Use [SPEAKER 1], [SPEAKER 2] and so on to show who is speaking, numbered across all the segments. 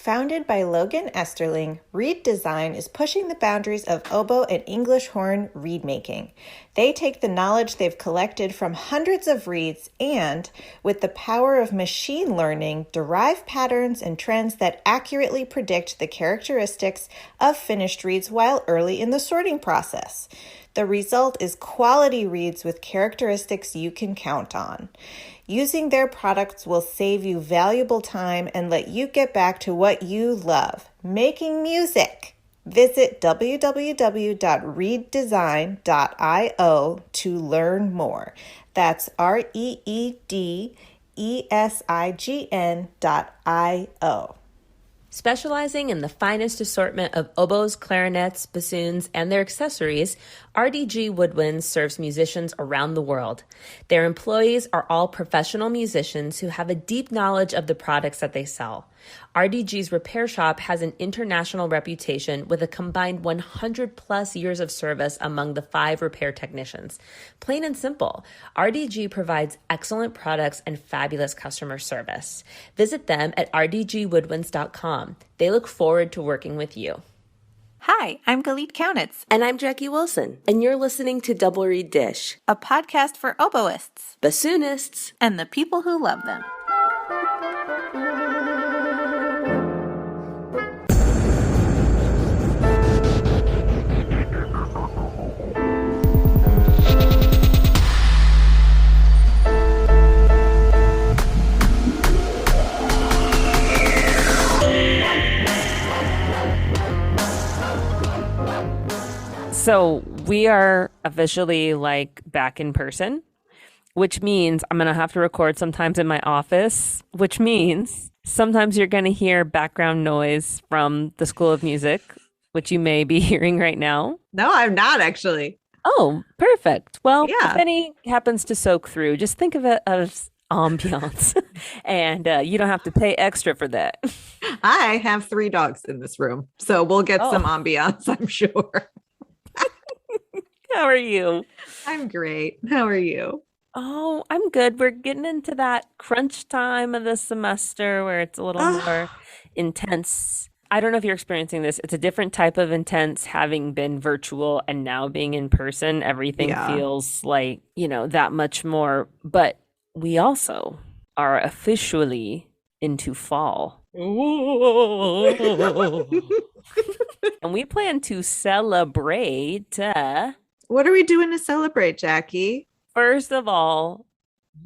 [SPEAKER 1] Founded by Logan Esterling, Reed Design is pushing the boundaries of oboe and English horn reed making. They take the knowledge they've collected from hundreds of reeds and, with the power of machine learning, derive patterns and trends that accurately predict the characteristics of finished reeds while early in the sorting process. The result is quality reeds with characteristics you can count on. Using their products will save you valuable time and let you get back to what you love, making music. Visit www.reeddesign.io to learn more. That's REEDESIGN.io.
[SPEAKER 2] Specializing in the finest assortment of oboes, clarinets, bassoons, and their accessories, RDG Woodwinds serves musicians around the world. Their employees are all professional musicians who have a deep knowledge of the products that they sell. RDG's repair shop has an international reputation with a combined 100 plus years of service among the 5 repair technicians. Plain and simple, RDG provides excellent products and fabulous customer service. Visit them at rdgwoodwinds.com. They look forward to working with you.
[SPEAKER 1] Hi, I'm Galit Kaunitz.
[SPEAKER 2] And I'm Jackie Wilson, and you're listening to Double Reed Dish,
[SPEAKER 1] A podcast for oboists,
[SPEAKER 2] bassoonists,
[SPEAKER 1] and the people who love them.
[SPEAKER 2] So we are officially back in person, which means I'm going to have to record sometimes in my office, which means sometimes you're going to hear background noise from the School of Music, which you may be hearing right now.
[SPEAKER 1] No, I'm not actually.
[SPEAKER 2] Oh, perfect. Well,
[SPEAKER 1] Yeah.
[SPEAKER 2] If any happens to soak through, just think of it as ambiance and you don't have to pay extra for that.
[SPEAKER 1] I have 3 dogs in this room, so we'll get some ambiance, I'm sure.
[SPEAKER 2] How are you?
[SPEAKER 1] I'm great. How are you?
[SPEAKER 2] Oh, I'm good. We're getting into that crunch time of the semester where it's a little more intense. I don't know if you're experiencing this. It's a different type of intense having been virtual and now being in person. Everything feels like, that much more. But we also are officially into fall. And we plan to celebrate.
[SPEAKER 1] What are we doing to celebrate, Jackie?
[SPEAKER 2] First of all,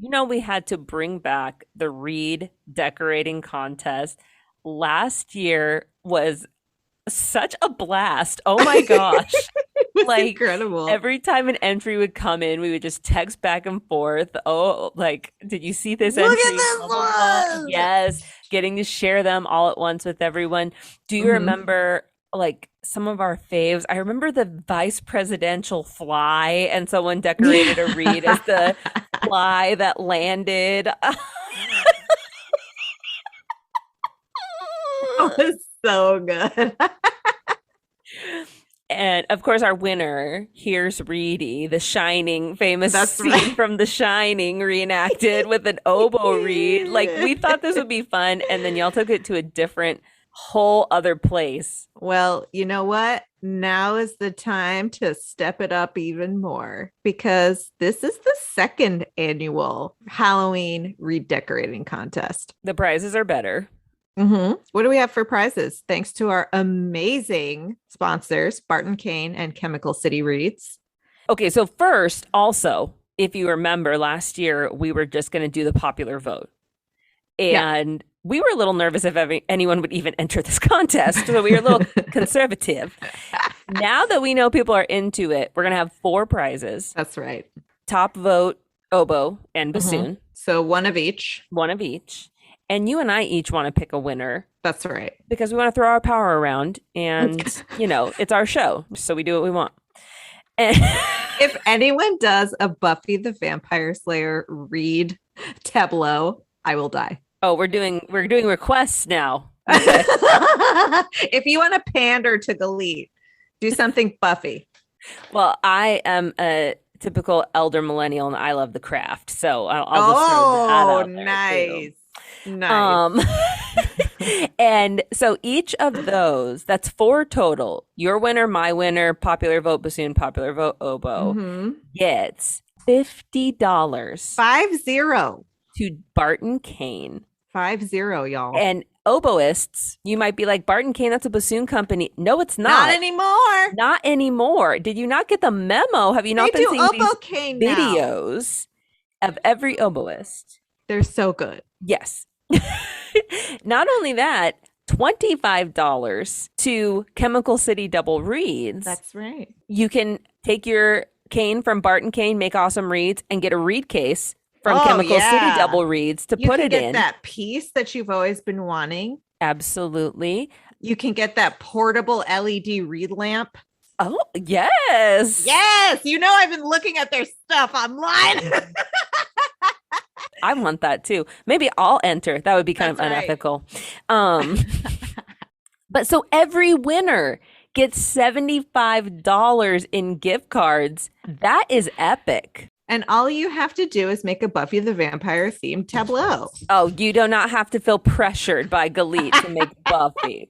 [SPEAKER 2] we had to bring back the reed decorating contest. Last year was such a blast. Oh my gosh.
[SPEAKER 1] It was incredible.
[SPEAKER 2] Every time an entry would come in, we would just text back and forth. Oh, did you see this
[SPEAKER 1] Look
[SPEAKER 2] entry?
[SPEAKER 1] at this one!
[SPEAKER 2] Yes. Getting to share them all at once with everyone. Do you remember some of our faves? I remember the vice presidential fly, and someone decorated a reed as the fly that landed.
[SPEAKER 1] It was so good.
[SPEAKER 2] And of course, our winner, Here's Reedy, the Shining, famous scene from The Shining reenacted with an oboe reed. We thought this would be fun, and then y'all took it to a different whole other place.
[SPEAKER 1] Well, you know what? Now is the time to step it up even more, because this is the 2nd annual Halloween redecorating contest.
[SPEAKER 2] The prizes are better.
[SPEAKER 1] What do we have for prizes? Thanks to our amazing sponsors, Barton Kane and Chemical City Reeds.
[SPEAKER 2] Okay, so first, also, if you remember last year, we were just going to do the popular vote. And we were a little nervous if anyone would even enter this contest. So we were a little conservative. Now that we know people are into it, we're going to have 4 prizes.
[SPEAKER 1] That's right.
[SPEAKER 2] Top vote, oboe and bassoon.
[SPEAKER 1] So one of each.
[SPEAKER 2] One of each. And you and I each want to pick a winner.
[SPEAKER 1] That's right.
[SPEAKER 2] Because we want to throw our power around. And, it's our show. So we do what we want. And
[SPEAKER 1] if anyone does a Buffy the Vampire Slayer reed tableau, I will die.
[SPEAKER 2] Oh, we're doing requests now.
[SPEAKER 1] If you want to pander to Galit, do something Buffy.
[SPEAKER 2] Well, I am a typical elder millennial and I love the craft. So I'll just throw that out there
[SPEAKER 1] nice.
[SPEAKER 2] too.
[SPEAKER 1] Nice.
[SPEAKER 2] And so each of those, that's 4 total, your winner, my winner, popular vote bassoon, popular vote oboe, gets $50
[SPEAKER 1] 50.
[SPEAKER 2] to Barton Kane.
[SPEAKER 1] 50, y'all.
[SPEAKER 2] And oboists, you might be like, Barton Kane, that's a bassoon company. No, it's
[SPEAKER 1] Not
[SPEAKER 2] not.
[SPEAKER 1] anymore.
[SPEAKER 2] Not anymore. Did you not get the memo? Have you not
[SPEAKER 1] They
[SPEAKER 2] been
[SPEAKER 1] do
[SPEAKER 2] seeing
[SPEAKER 1] oboe
[SPEAKER 2] these
[SPEAKER 1] cane now.
[SPEAKER 2] videos of every oboist?
[SPEAKER 1] They're so good.
[SPEAKER 2] Yes. Not only that, $25 to Chemical City Double Reeds.
[SPEAKER 1] That's right.
[SPEAKER 2] You can take your cane from Barton Cane, make awesome reeds, and get a reed case from Chemical City Double Reeds to put it in. You can
[SPEAKER 1] get that piece that you've always been wanting.
[SPEAKER 2] Absolutely.
[SPEAKER 1] You can get that portable LED reed lamp.
[SPEAKER 2] Oh, yes.
[SPEAKER 1] Yes. You know, I've been looking at their stuff online.
[SPEAKER 2] I want that too. Maybe I'll enter. That would be kind of unethical. But so every winner gets $75 in gift cards. That is epic.
[SPEAKER 1] And all you have to do is make a Buffy the Vampire themed tableau.
[SPEAKER 2] Oh, you do not have to feel pressured by Galit to make Buffy.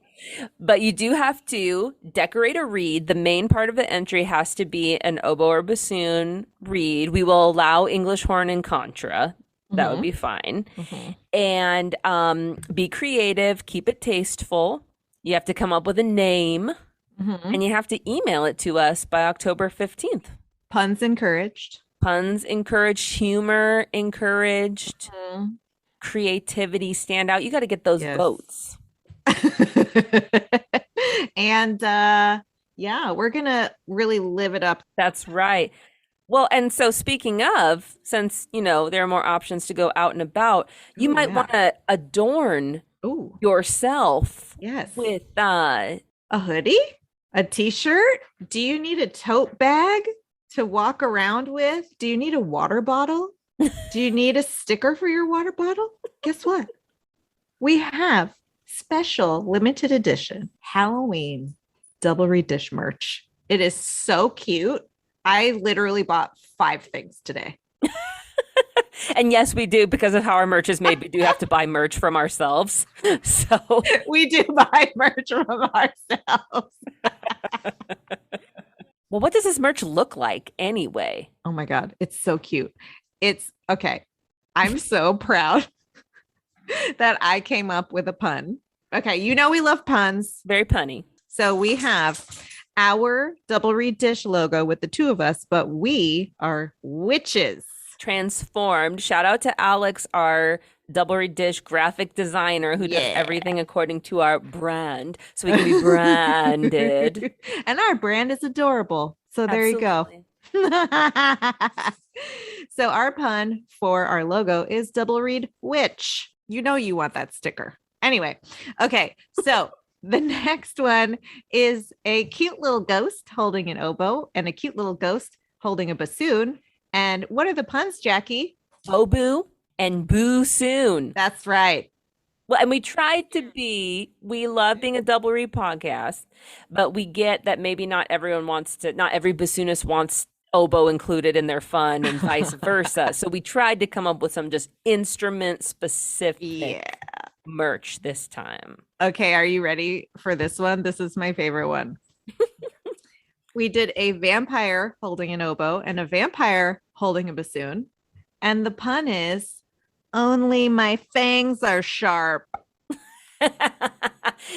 [SPEAKER 2] But you do have to decorate a reed. The main part of the entry has to be an oboe or bassoon reed. We will allow English horn and contra. That would be fine. And be creative, keep it tasteful. You have to come up with a name and you have to email it to us by October 15th.
[SPEAKER 1] Puns encouraged.
[SPEAKER 2] Puns encouraged, humor encouraged, creativity stand out. You got to get those votes.
[SPEAKER 1] And yeah, we're going to really live it up.
[SPEAKER 2] That's right. Well, and so speaking of, since, you know, there are more options to go out and about, you might want to adorn yourself with
[SPEAKER 1] a hoodie, a t-shirt. Do you need a tote bag to walk around with? Do you need a water bottle? Do you need a sticker for your water bottle? Guess what? We have special limited edition Halloween double reed dish merch. It is so cute. I literally bought 5 things today.
[SPEAKER 2] And yes, we do, because of how our merch is made. We do have to buy merch from ourselves. So
[SPEAKER 1] we do buy merch from ourselves.
[SPEAKER 2] Well, what does this merch look like anyway?
[SPEAKER 1] Oh my God, it's so cute. It's okay. I'm so proud that I came up with a pun. Okay, you know we love puns.
[SPEAKER 2] Very punny.
[SPEAKER 1] So we have our double reed dish logo with the 2 of us, but we are witches.
[SPEAKER 2] Transformed. Shout out to Alex, our double reed dish graphic designer, who does everything according to our brand, so we can be branded.
[SPEAKER 1] And our brand is adorable. So there you go. So our pun for our logo is double reed witch. You know you want that sticker. Anyway, okay, so the next one is a cute little ghost holding an oboe and a cute little ghost holding a bassoon. And what are the puns, Jackie?
[SPEAKER 2] Oboe and boo soon.
[SPEAKER 1] That's right.
[SPEAKER 2] Well, and we love being a double reed podcast, but we get that maybe not every bassoonist wants oboe included in their fun and vice versa. So we tried to come up with some just instrument specific merch this time.
[SPEAKER 1] Okay, are you ready for this one? This is my favorite one. We did a vampire holding an oboe and a vampire holding a bassoon. And the pun is, only my fangs are sharp.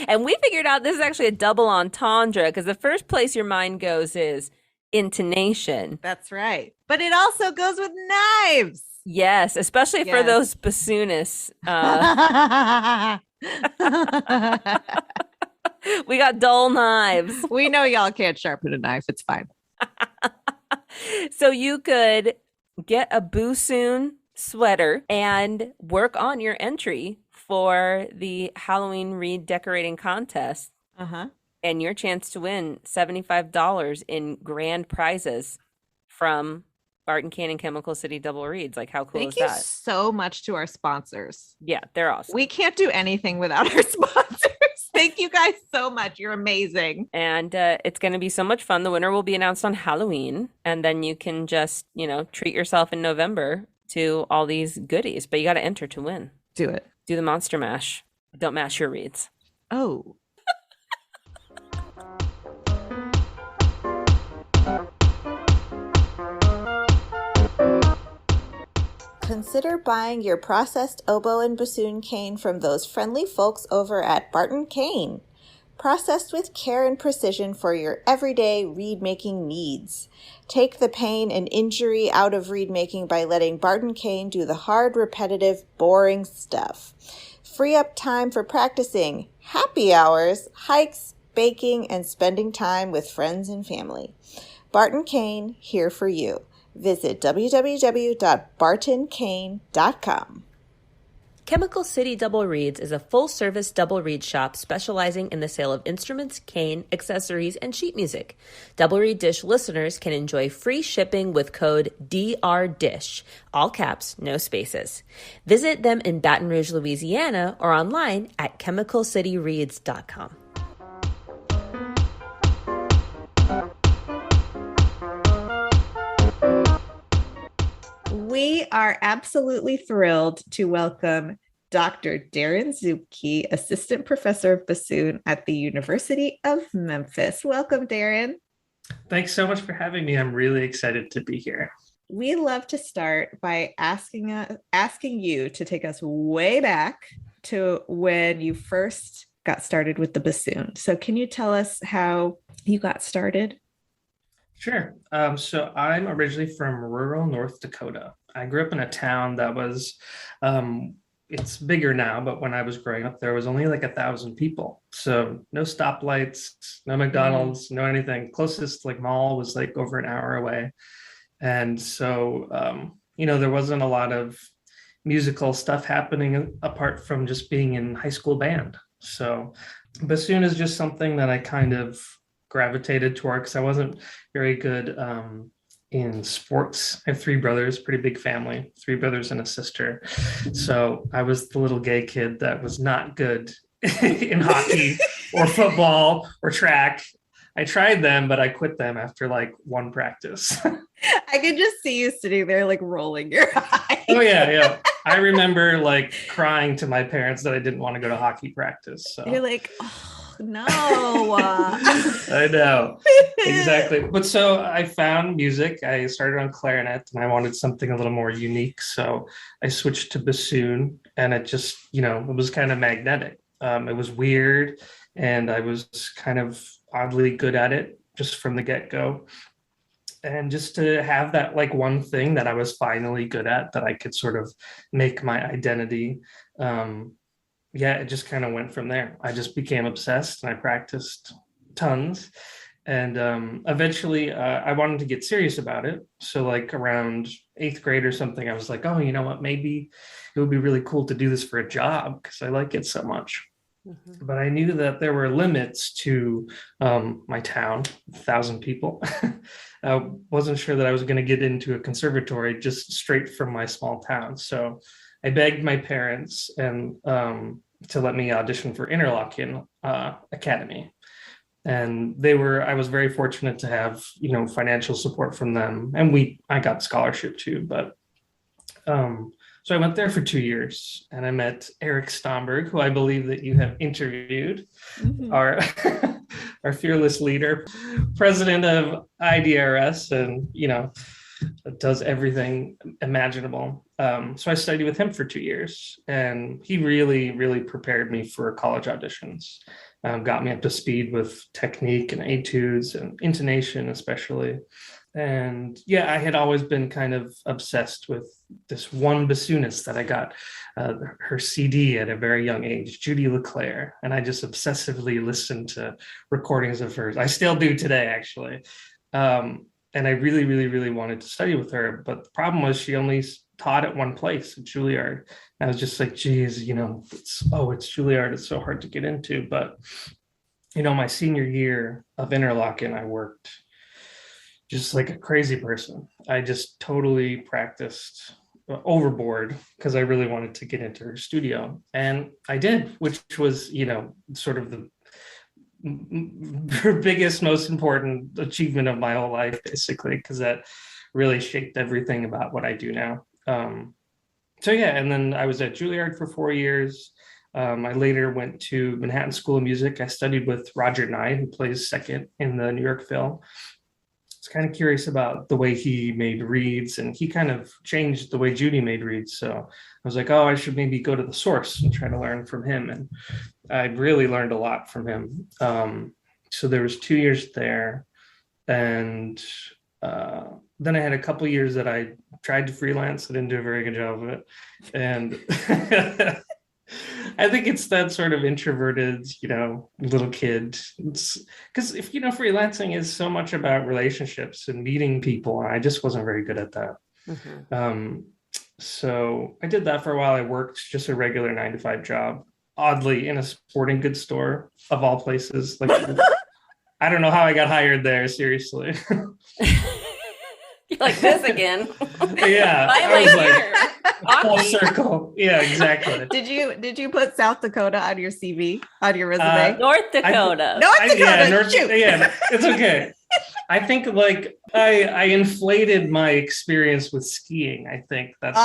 [SPEAKER 2] And we figured out this is actually a double entendre, because the first place your mind goes is intonation.
[SPEAKER 1] That's right. But it also goes with knives.
[SPEAKER 2] Yes, especially for those bassoonists. We got dull knives.
[SPEAKER 1] We know y'all can't sharpen a knife. It's fine.
[SPEAKER 2] So you could get a bassoon sweater and work on your entry for the Halloween reed decorating contest. And your chance to win $75 in grand prizes from Barton Cannon Chemical City Double Reeds. Like, how cool is that?
[SPEAKER 1] Thank you so much to our sponsors.
[SPEAKER 2] Yeah, they're awesome.
[SPEAKER 1] We can't do anything without our sponsors. Thank you guys so much. You're amazing.
[SPEAKER 2] And it's going to be so much fun. The winner will be announced on Halloween. And then you can just, treat yourself in November to all these goodies. But you got to enter to win.
[SPEAKER 1] Do it.
[SPEAKER 2] Do the Monster Mash. Don't mash your reeds.
[SPEAKER 1] Oh. Consider buying your processed oboe and bassoon cane from those friendly folks over at Barton Cane. Processed with care and precision for your everyday reed making needs. Take the pain and injury out of reed making by letting Barton Cane do the hard, repetitive, boring stuff. Free up time for practicing, happy hours, hikes, baking, and spending time with friends and family. Barton Cane, here for you. Visit www.bartoncane.com.
[SPEAKER 2] Chemical City Double Reeds is a full-service double reed shop specializing in the sale of instruments, cane, accessories, and sheet music. Double Reed Dish listeners can enjoy free shipping with code DRDISH, all caps, no spaces. Visit them in Baton Rouge, Louisiana, or online at chemicalcityreeds.com.
[SPEAKER 1] We are absolutely thrilled to welcome Dr. Daryn Zubke, Assistant Professor of Bassoon at the University of Memphis. Welcome, Daryn.
[SPEAKER 3] Thanks so much for having me. I'm really excited to be here.
[SPEAKER 1] We love to start by asking you to take us way back to when you first got started with the bassoon. So can you tell us how you got started?
[SPEAKER 3] Sure. So I'm originally from rural North Dakota. I grew up in a town that was, it's bigger now, but when I was growing up, there was only like 1,000 people. So no stoplights, no McDonald's, no anything. Closest like mall was like over an hour away. And so, there wasn't a lot of musical stuff happening apart from just being in high school band. So bassoon is just something that I kind of gravitated toward because I wasn't very good in sports. I have 3 brothers, pretty big family, 3 brothers and a sister. So I was the little gay kid that was not good in hockey or football or track. I tried them, but I quit them after like one practice.
[SPEAKER 1] I could just see you sitting there like rolling your eyes.
[SPEAKER 3] Oh yeah. I remember like crying to my parents that I didn't want to go to hockey practice. So
[SPEAKER 1] you're like, oh no.
[SPEAKER 3] I know. Exactly. But so I found music. I started on clarinet and I wanted something a little more unique. So I switched to bassoon and it just, it was kind of magnetic. It was weird and I was kind of oddly good at it just from the get-go. And just to have that like one thing that I was finally good at that I could sort of make my identity. It just kind of went from there. I just became obsessed and I practiced tons. And eventually I wanted to get serious about it. So like around 8th grade or something, I was like, oh, you know what, maybe it would be really cool to do this for a job because I like it so much. Mm-hmm. But I knew that there were limits to my town, 1,000 people. I wasn't sure that I was going to get into a conservatory just straight from my small town. So I begged my parents and to let me audition for Interlochen Academy. And I was very fortunate to have, financial support from them. And I got scholarship too, but so I went there for 2 years and I met Eric Stomberg, who I believe that you have interviewed, our fearless leader, president of IDRS, and, does everything imaginable. So I studied with him for 2 years and he really, really prepared me for college auditions, got me up to speed with technique and etudes and intonation, especially. And I had always been kind of obsessed with this one bassoonist that I got her CD at a very young age, Judy LeClaire. And I just obsessively listened to recordings of hers. I still do today, actually. And I really, really, really wanted to study with her. But the problem was she only taught at one place, at Juilliard. And I was just like, geez, it's Juilliard. It's so hard to get into. But, my senior year of Interlochen, I worked just like a crazy person. I just totally practiced overboard because I really wanted to get into her studio. And I did, which was, sort of her biggest, most important achievement of my whole life, basically, because that really shaped everything about what I do now. And then I was at Juilliard for 4 years. I later went to Manhattan School of Music. I studied with Roger Nye, who plays second in the New York Phil. I was kind of curious about the way he made reeds, and he kind of changed the way Judy made reeds. So I was like, oh, I should maybe go to the source and try to learn from him. And I really learned a lot from him. So there was 2 years there, and then I had a couple years that I tried to freelance. I didn't do a very good job of it, and I think it's that sort of introverted, little kid. Because if freelancing is so much about relationships and meeting people, and I just wasn't very good at that. So I did that for a while. I worked just a regular 9-to-5 job, oddly in a sporting goods store of all places. Like, I don't know how I got hired there. Seriously.
[SPEAKER 2] You're like, this again.
[SPEAKER 3] Yeah. I was like, full circle. Yeah, exactly.
[SPEAKER 1] Did you put South Dakota on your CV, on your resume?
[SPEAKER 2] North Dakota.
[SPEAKER 1] North Dakota.
[SPEAKER 3] Yeah, it's okay. I think I inflated my experience with skiing. I think that's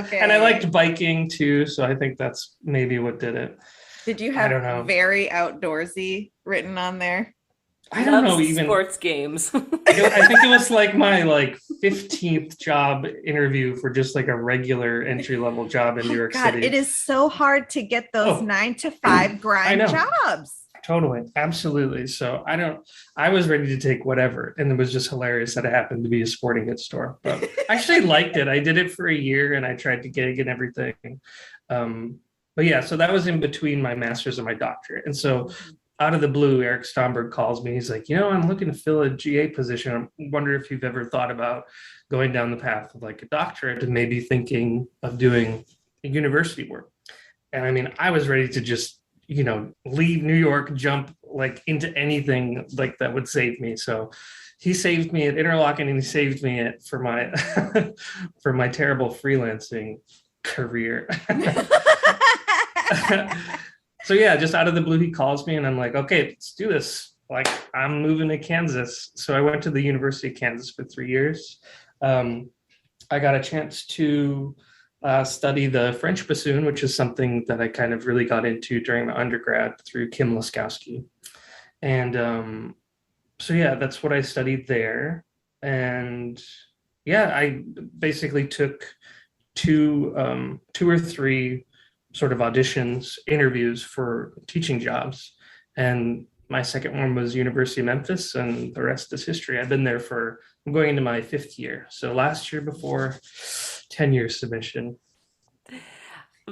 [SPEAKER 3] okay. And I liked biking too, so I think that's maybe what did it.
[SPEAKER 1] Did you have very outdoorsy written on there?
[SPEAKER 3] I don't know, even
[SPEAKER 2] sports games.
[SPEAKER 3] I think it was like my 15th job interview for just like a regular entry-level job in New York City.
[SPEAKER 1] It is so hard to get those 9-to-5 grind jobs.
[SPEAKER 3] Totally. Absolutely. So I was ready to take whatever. And it was just hilarious that it happened to be a sporting goods store. But I actually liked it. I did it for a year and I tried to gig and everything. But yeah, so that was in between my master's and my doctorate. And so out of the blue, Eric Stomberg calls me. He's like, I'm looking to fill a GA position. I wonder if you've ever thought about going down the path of like a doctorate and maybe thinking of doing university work. And I mean, I was ready to just, leave New York, jump like into anything like that would save me. So he saved me at Interlochen and he saved me for my, for my terrible freelancing career. So yeah, just out of the blue, he calls me and I'm like, okay, let's do this. Like, I'm moving to Kansas. So I went to the University of Kansas for 3 years. I got a chance to study the French bassoon, which is something that I kind of really got into during my undergrad through Kim Laskowski. And so yeah, that's what I studied there. And yeah, I basically took two or three sort of auditions, interviews for teaching jobs. And my second one was University of Memphis, and the rest is history. I'm going into my 5th year. So last year before 10-year submission.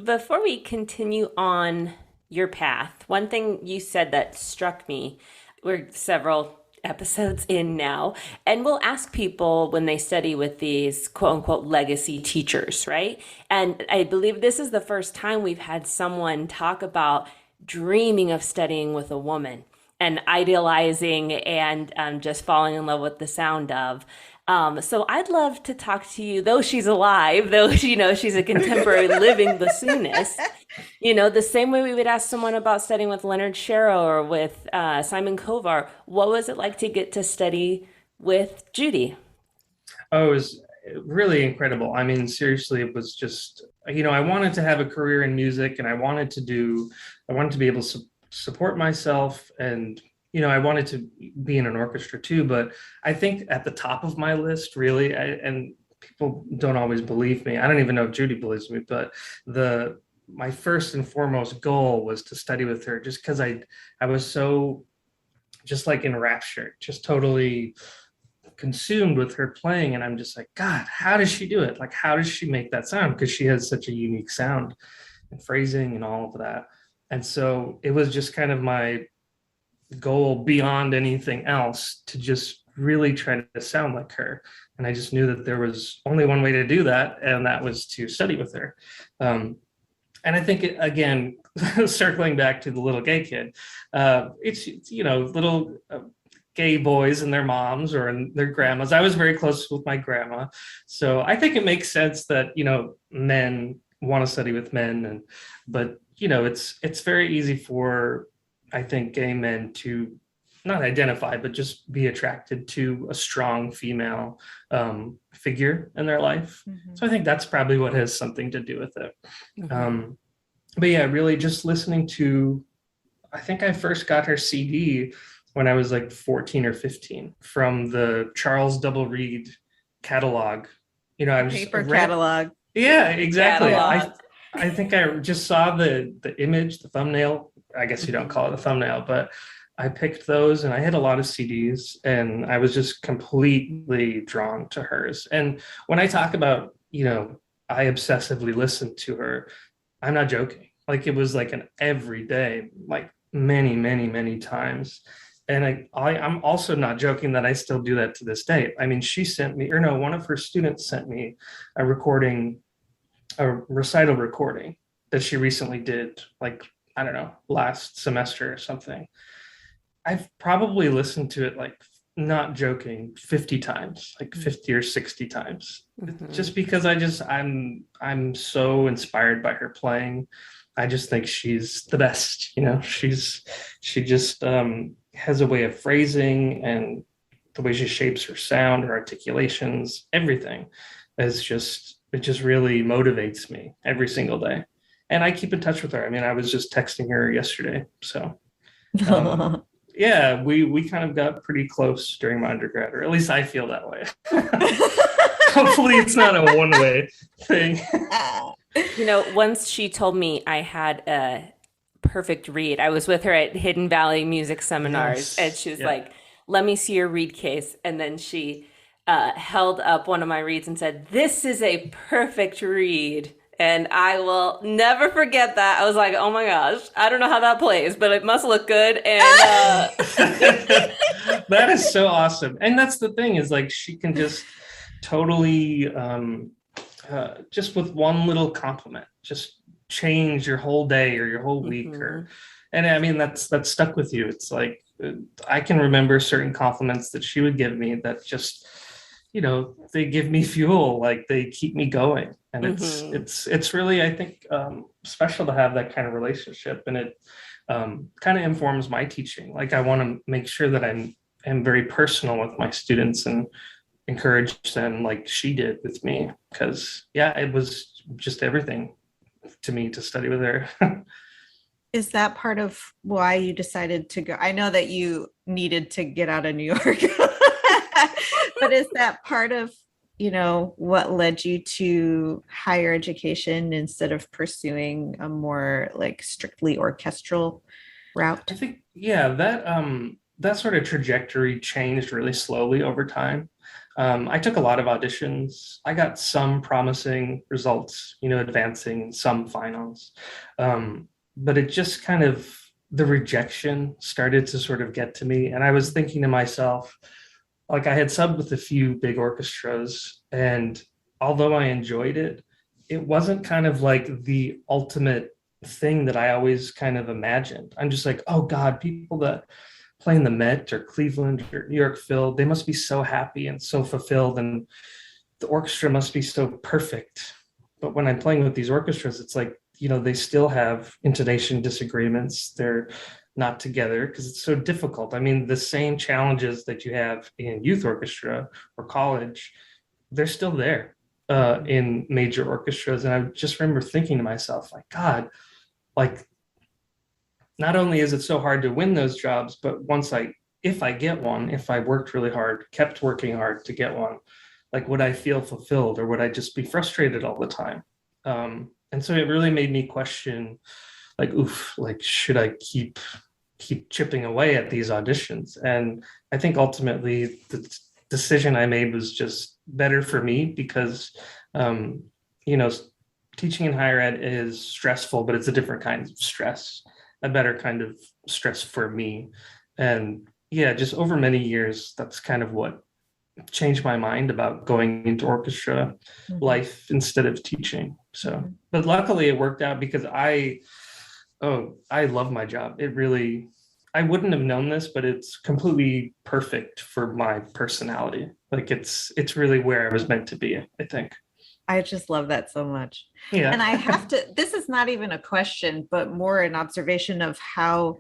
[SPEAKER 2] Before we continue on your path, one thing you said that struck me, we're several episodes in now, and we'll ask people when they study with these quote unquote legacy teachers, right? And I believe this is the first time we've had someone talk about dreaming of studying with a woman and idealizing and just falling in love with the sound of. So I'd love to talk to you, though she's alive, though, she's a contemporary living bassoonist, the same way we would ask someone about studying with Leonard Sharrow or with Simon Kovar. What was it like to get to study with Judy?
[SPEAKER 3] Oh, it was really incredible. I mean, seriously, it was just, I wanted to have a career in music and I wanted to be able to support myself, and I wanted to be in an orchestra too, but I think at the top of my list, really, and people don't always believe me. I don't even know if Judy believes me, but my first and foremost goal was to study with her, just because I was so just like enraptured, just totally consumed with her playing. And I'm just like, God, how does she do it? Like, how does she make that sound? Because she has such a unique sound and phrasing and all of that. And so it was just kind of my goal beyond anything else to just really try to sound like her. And I just knew that there was only one way to do that, and that was to study with her. And I think, again, circling back to the little gay kid, it's little gay boys and their moms or their grandmas. I was very close with my grandma. So I think it makes sense that, men want to study with men. But it's very easy for, I think, gay men to not identify, but just be attracted to a strong female figure in their life. Mm-hmm. So I think that's probably what has something to do with it. Mm-hmm. but yeah, really just listening to, I think I first got her CD when I was like 14 or 15 from the Charles Double Reed catalog. I was
[SPEAKER 1] Paper
[SPEAKER 3] read.
[SPEAKER 1] catalog.
[SPEAKER 3] Yeah, exactly.
[SPEAKER 2] Catalog.
[SPEAKER 3] I think I just saw the image, the thumbnail. I guess you don't call it a thumbnail, but I picked those and I had a lot of CDs and I was just completely drawn to hers. And when I talk about, I obsessively listened to her, I'm not joking. Like it was like an everyday, like many, many, many times. And I'm also not joking that I still do that to this day. I mean, she sent me, or no, one of her students sent me a recording, a recital recording that she recently did, like, I don't know, last semester or something. I've probably listened to it, like, not joking, 50 times, like 50 or 60 times. Just because I'm so inspired by her playing. I just think she's the best, she just has a way of phrasing, and the way she shapes her sound, her articulations, everything it just really motivates me every single day. And I keep in touch with her. I mean, I was just texting her yesterday. So yeah, we kind of got pretty close during my undergrad, or at least I feel that way. Hopefully it's not a one-way thing.
[SPEAKER 2] Once she told me I had a perfect read. I was with her at Hidden Valley Music Seminars, and she was like, let me see your read case. And then she held up one of my reads and said, this is a perfect read. And I will never forget that. I was like, oh my gosh, I don't know how that plays, but it must look good. And
[SPEAKER 3] that is so awesome. And that's the thing, is like she can just totally just with one little compliment, just change your whole day or your whole week. And I mean, that's stuck with you. It's like, I can remember certain compliments that she would give me that just, they give me fuel, like they keep me going. And it's really, I think, special to have that kind of relationship. And it kind of informs my teaching. Like I want to make sure that I'm very personal with my students and encourage them like she did with me, because it was just everything to me to study with her.
[SPEAKER 1] Is that part of why you decided to go? I know that you needed to get out of New York, but is that part of, what led you to higher education instead of pursuing a more like strictly orchestral route?
[SPEAKER 3] I think, that sort of trajectory changed really slowly over time. I took a lot of auditions. I got some promising results, advancing some finals. But it just kind of, the rejection started to sort of get to me. And I was thinking to myself, like I had subbed with a few big orchestras, and although I enjoyed it, it wasn't kind of like the ultimate thing that I always kind of imagined. I'm just like, oh God, people that play in the Met or Cleveland or New York Phil, they must be so happy and so fulfilled, and the orchestra must be so perfect. But when I'm playing with these orchestras, it's like, they still have intonation disagreements. They're not together because it's so difficult. I mean, the same challenges that you have in youth orchestra or college, they're still there in major orchestras. And I just remember thinking to myself, like, God, like, not only is it so hard to win those jobs, but if I get one, if I worked really hard, kept working hard to get one, like, would I feel fulfilled, or would I just be frustrated all the time? And so it really made me question, like, like, should I keep chipping away at these auditions? And I think ultimately the decision I made was just better for me, because, teaching in higher ed is stressful, but it's a different kind of stress, a better kind of stress for me. And just over many years, that's kind of what changed my mind about going into orchestra life instead of teaching. So, but luckily it worked out, because I love my job. It really, I wouldn't have known this, but it's completely perfect for my personality. Like it's really where I was meant to be, I think.
[SPEAKER 1] I just love that so much.
[SPEAKER 3] Yeah.
[SPEAKER 1] And I have to, this is not even a question, but more an observation of how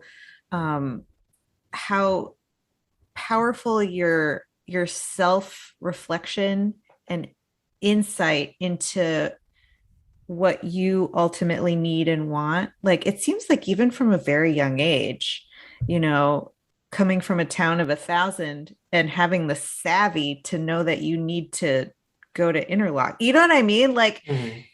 [SPEAKER 1] powerful your self-reflection and insight into what you ultimately need and want. Like it seems like even from a very young age, you know, coming from a town of 1,000 and having the savvy to know that you need to go to interlock. You know what I mean? Like,
[SPEAKER 3] Mhm.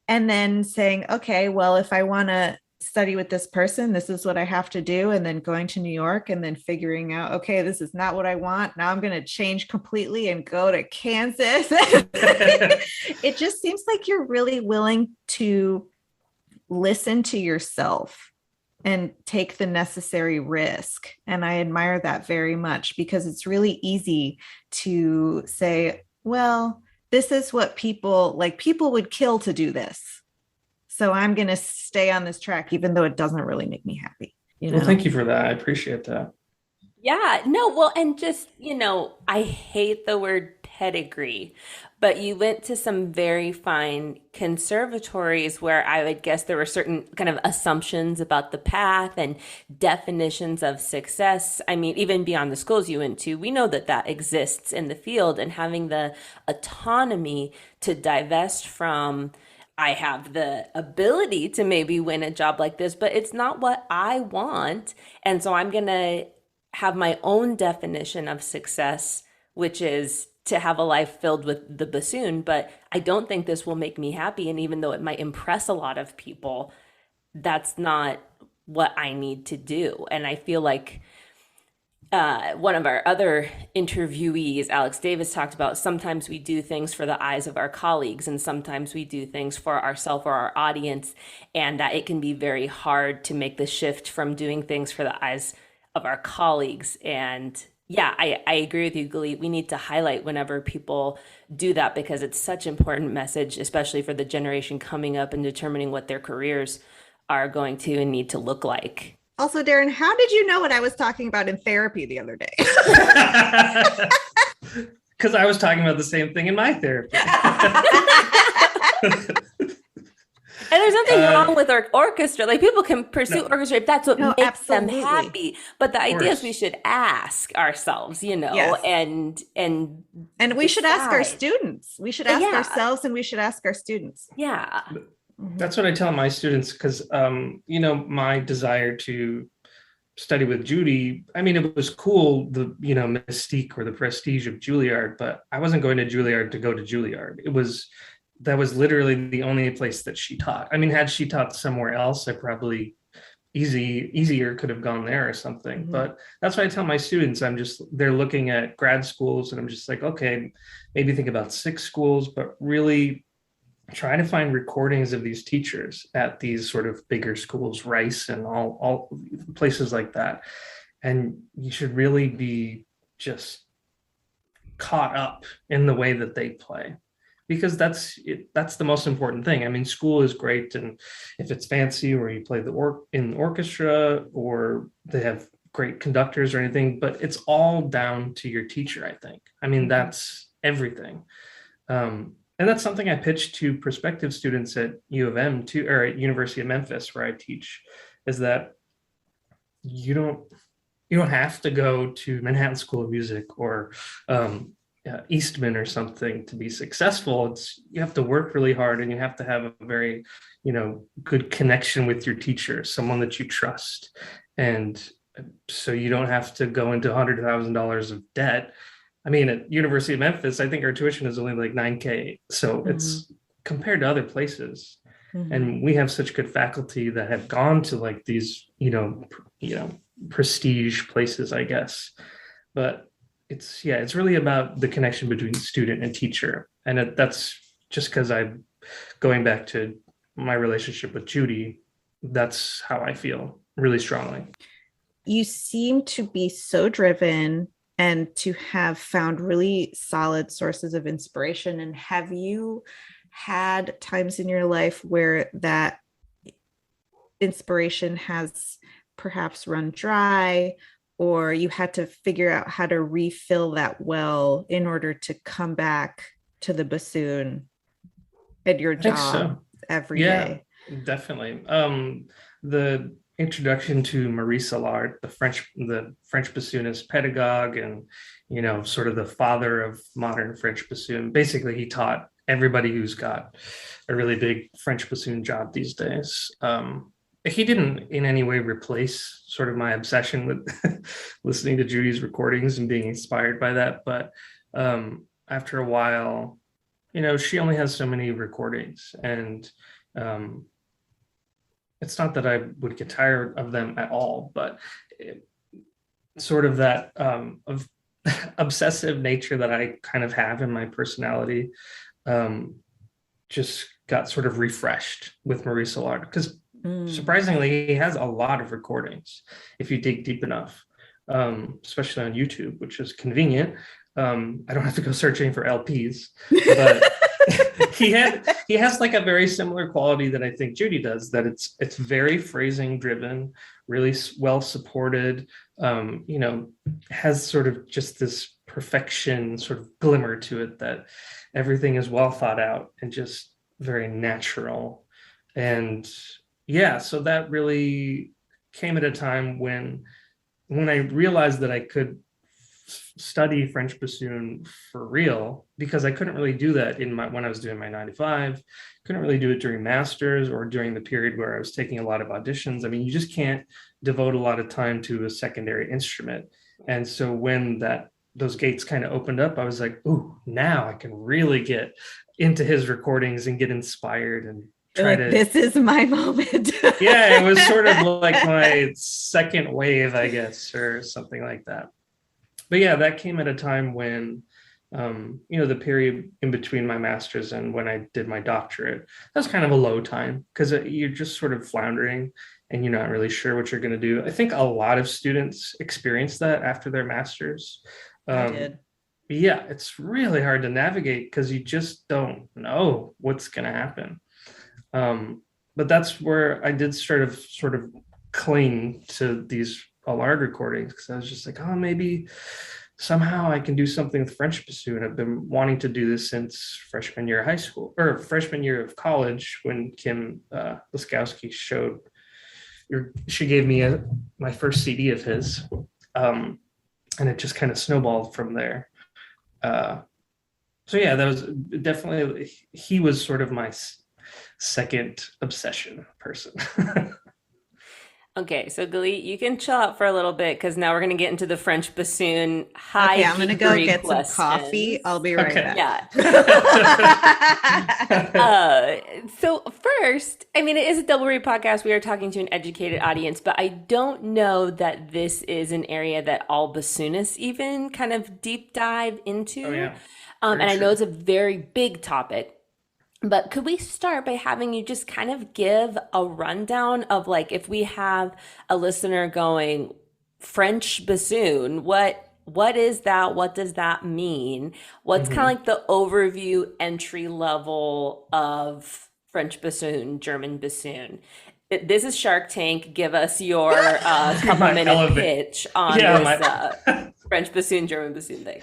[SPEAKER 1] and then saying, okay, well, if I want to study with this person, this is what I have to do. And then going to New York and then figuring out, okay, this is not what I want. Now I'm going to change completely and go to Kansas. It just seems like you're really willing to listen to yourself and take the necessary risk. And I admire that very much because it's really easy to say, well, this is what people would kill to do this. So I'm going to stay on this track, even though it doesn't really make me happy, you
[SPEAKER 3] Well,
[SPEAKER 1] know?
[SPEAKER 3] thank you for that. I appreciate that.
[SPEAKER 2] Yeah, no, well, and just, I hate the word pedigree, but you went to some very fine conservatories where I would guess there were certain kind of assumptions about the path and definitions of success. I mean, even beyond the schools you went to, we know that that exists in the field, and having the autonomy to divest from. I have the ability to maybe win a job like this, but it's not what I want. And so I'm going to have my own definition of success, which is to have a life filled with the bassoon. But I don't think this will make me happy. And even though it might impress a lot of people, that's not what I need to do. And I feel like one of our other interviewees, Alex Davis, talked about sometimes we do things for the eyes of our colleagues and sometimes we do things for ourselves or our audience, and that it can be very hard to make the shift from doing things for the eyes of our colleagues. And yeah, I agree with you, Glee. We need to highlight whenever people do that because it's such an important message, especially for the generation coming up and determining what their careers are going to and need to look like.
[SPEAKER 1] Also, Daryn, how did you know what I was talking about in therapy the other day?
[SPEAKER 3] Because I was talking about the same thing in my therapy.
[SPEAKER 2] And there's nothing wrong with our orchestra. Like people can pursue
[SPEAKER 3] No.
[SPEAKER 2] orchestra if that's what
[SPEAKER 1] No,
[SPEAKER 2] makes
[SPEAKER 1] absolutely.
[SPEAKER 2] them happy. But the idea is
[SPEAKER 3] course.
[SPEAKER 2] we should ask ourselves,
[SPEAKER 1] Yes.
[SPEAKER 2] and
[SPEAKER 1] we should ask our
[SPEAKER 2] decide.
[SPEAKER 1] students. We should ask
[SPEAKER 2] Yeah.
[SPEAKER 1] ourselves and we should ask our students.
[SPEAKER 2] Yeah.
[SPEAKER 3] That's what I tell my students because, my desire to study with Judy, I mean, it was cool, the, mystique or the prestige of Juilliard, but I wasn't going to Juilliard to go to Juilliard. That was literally the only place that she taught. I mean, had she taught somewhere else, I probably easier could have gone there or something.
[SPEAKER 1] Mm-hmm.
[SPEAKER 3] But that's why I tell my students, they're looking at grad schools and I'm just like, okay, maybe think about 6 schools, but really try to find recordings of these teachers at these sort of bigger schools, Rice and all places like that. And you should really be just caught up in the way that they play because that's the most important thing. I mean, school is great, and if it's fancy or you play in the orchestra or they have great conductors or anything, but it's all down to your teacher, I think. I mean, that's everything. And that's something I pitch to prospective students at U of M too, or at University of Memphis, where I teach, is that you don't have to go to Manhattan School of Music or Eastman or something to be successful. You have to work really hard and you have to have a very, good connection with your teacher, someone that you trust. And so you don't have to go into $100,000 of debt. I mean, at University of Memphis, I think our tuition is only like $9,000. So it's compared to other places. And we have such good faculty that have gone to like these, prestige places, I guess. But it's really about the connection between student and teacher. And that's just because I'm going back to my relationship with Judy. That's how I feel really strongly.
[SPEAKER 1] You seem to be so driven and to have found really solid sources of inspiration. And have you had times in your life where that inspiration has perhaps run dry, or you had to figure out how to refill that well in order to come back to the bassoon at your job every day?
[SPEAKER 3] Definitely. The introduction to Maurice Allard, the French bassoonist pedagogue and, sort of the father of modern French bassoon. Basically, he taught everybody who's got a really big French bassoon job these days. He didn't in any way replace sort of my obsession with listening to Judy's recordings and being inspired by that. But after a while, she only has so many recordings, and it's not that I would get tired of them at all, but sort of that of obsessive nature that I kind of have in my personality just got sort of refreshed with Maurice Allard, because surprisingly, he has a lot of recordings if you dig deep enough, especially on YouTube, which is convenient. I don't have to go searching for LPs, but he has like a very similar quality that I think Judy does, that it's very phrasing driven, really well supported, has sort of just this perfection sort of glimmer to it, that everything is well thought out and just very natural. And yeah, so that really came at a time when I realized that I could study French bassoon for real, because I couldn't really do that when I was doing my 9 to 5, couldn't really do it during masters or during the period where I was taking a lot of auditions. I mean, you just can't devote a lot of time to a secondary instrument. And so when those gates kind of opened up, I was like, ooh, now I can really get into his recordings and get inspired and
[SPEAKER 4] this is my moment.
[SPEAKER 3] Yeah, it was sort of like my second wave, I guess, or something like that. But yeah, that came at a time when, the period in between my master's and when I did my doctorate, that was kind of a low time, because you're just sort of floundering and you're not really sure what you're going to do. I think a lot of students experience that after their master's.
[SPEAKER 4] I did.
[SPEAKER 3] Yeah, it's really hard to navigate because you just don't know what's going to happen. But that's where I did sort of cling to these Allard recordings, because I was just like, oh, maybe somehow I can do something with French bassoon. I've been wanting to do this since freshman year of high school, or freshman year of college, when Kim Laskowski she gave me my first CD of his, and it just kind of snowballed from there. So yeah, that was definitely, he was sort of my second obsession person.
[SPEAKER 2] Okay, so Galit, you can chill out for a little bit, because now we're going to get into the French bassoon high.
[SPEAKER 4] Okay, I'm going to go get some coffee. I'll be right back.
[SPEAKER 2] Yeah. So first, I mean, it is a double read podcast. We are talking to an educated audience, but I don't know that this is an area that all bassoonists even kind of deep dive into.
[SPEAKER 3] Oh, yeah.
[SPEAKER 2] And I know it's a very big topic. But could we start by having you just kind of give a rundown of, like, if we have a listener going, French bassoon, what is that? What does that mean? What's kind of like the overview entry level of French bassoon, German bassoon? This is Shark Tank. Give us your couple-minute pitch on this French bassoon, German bassoon thing.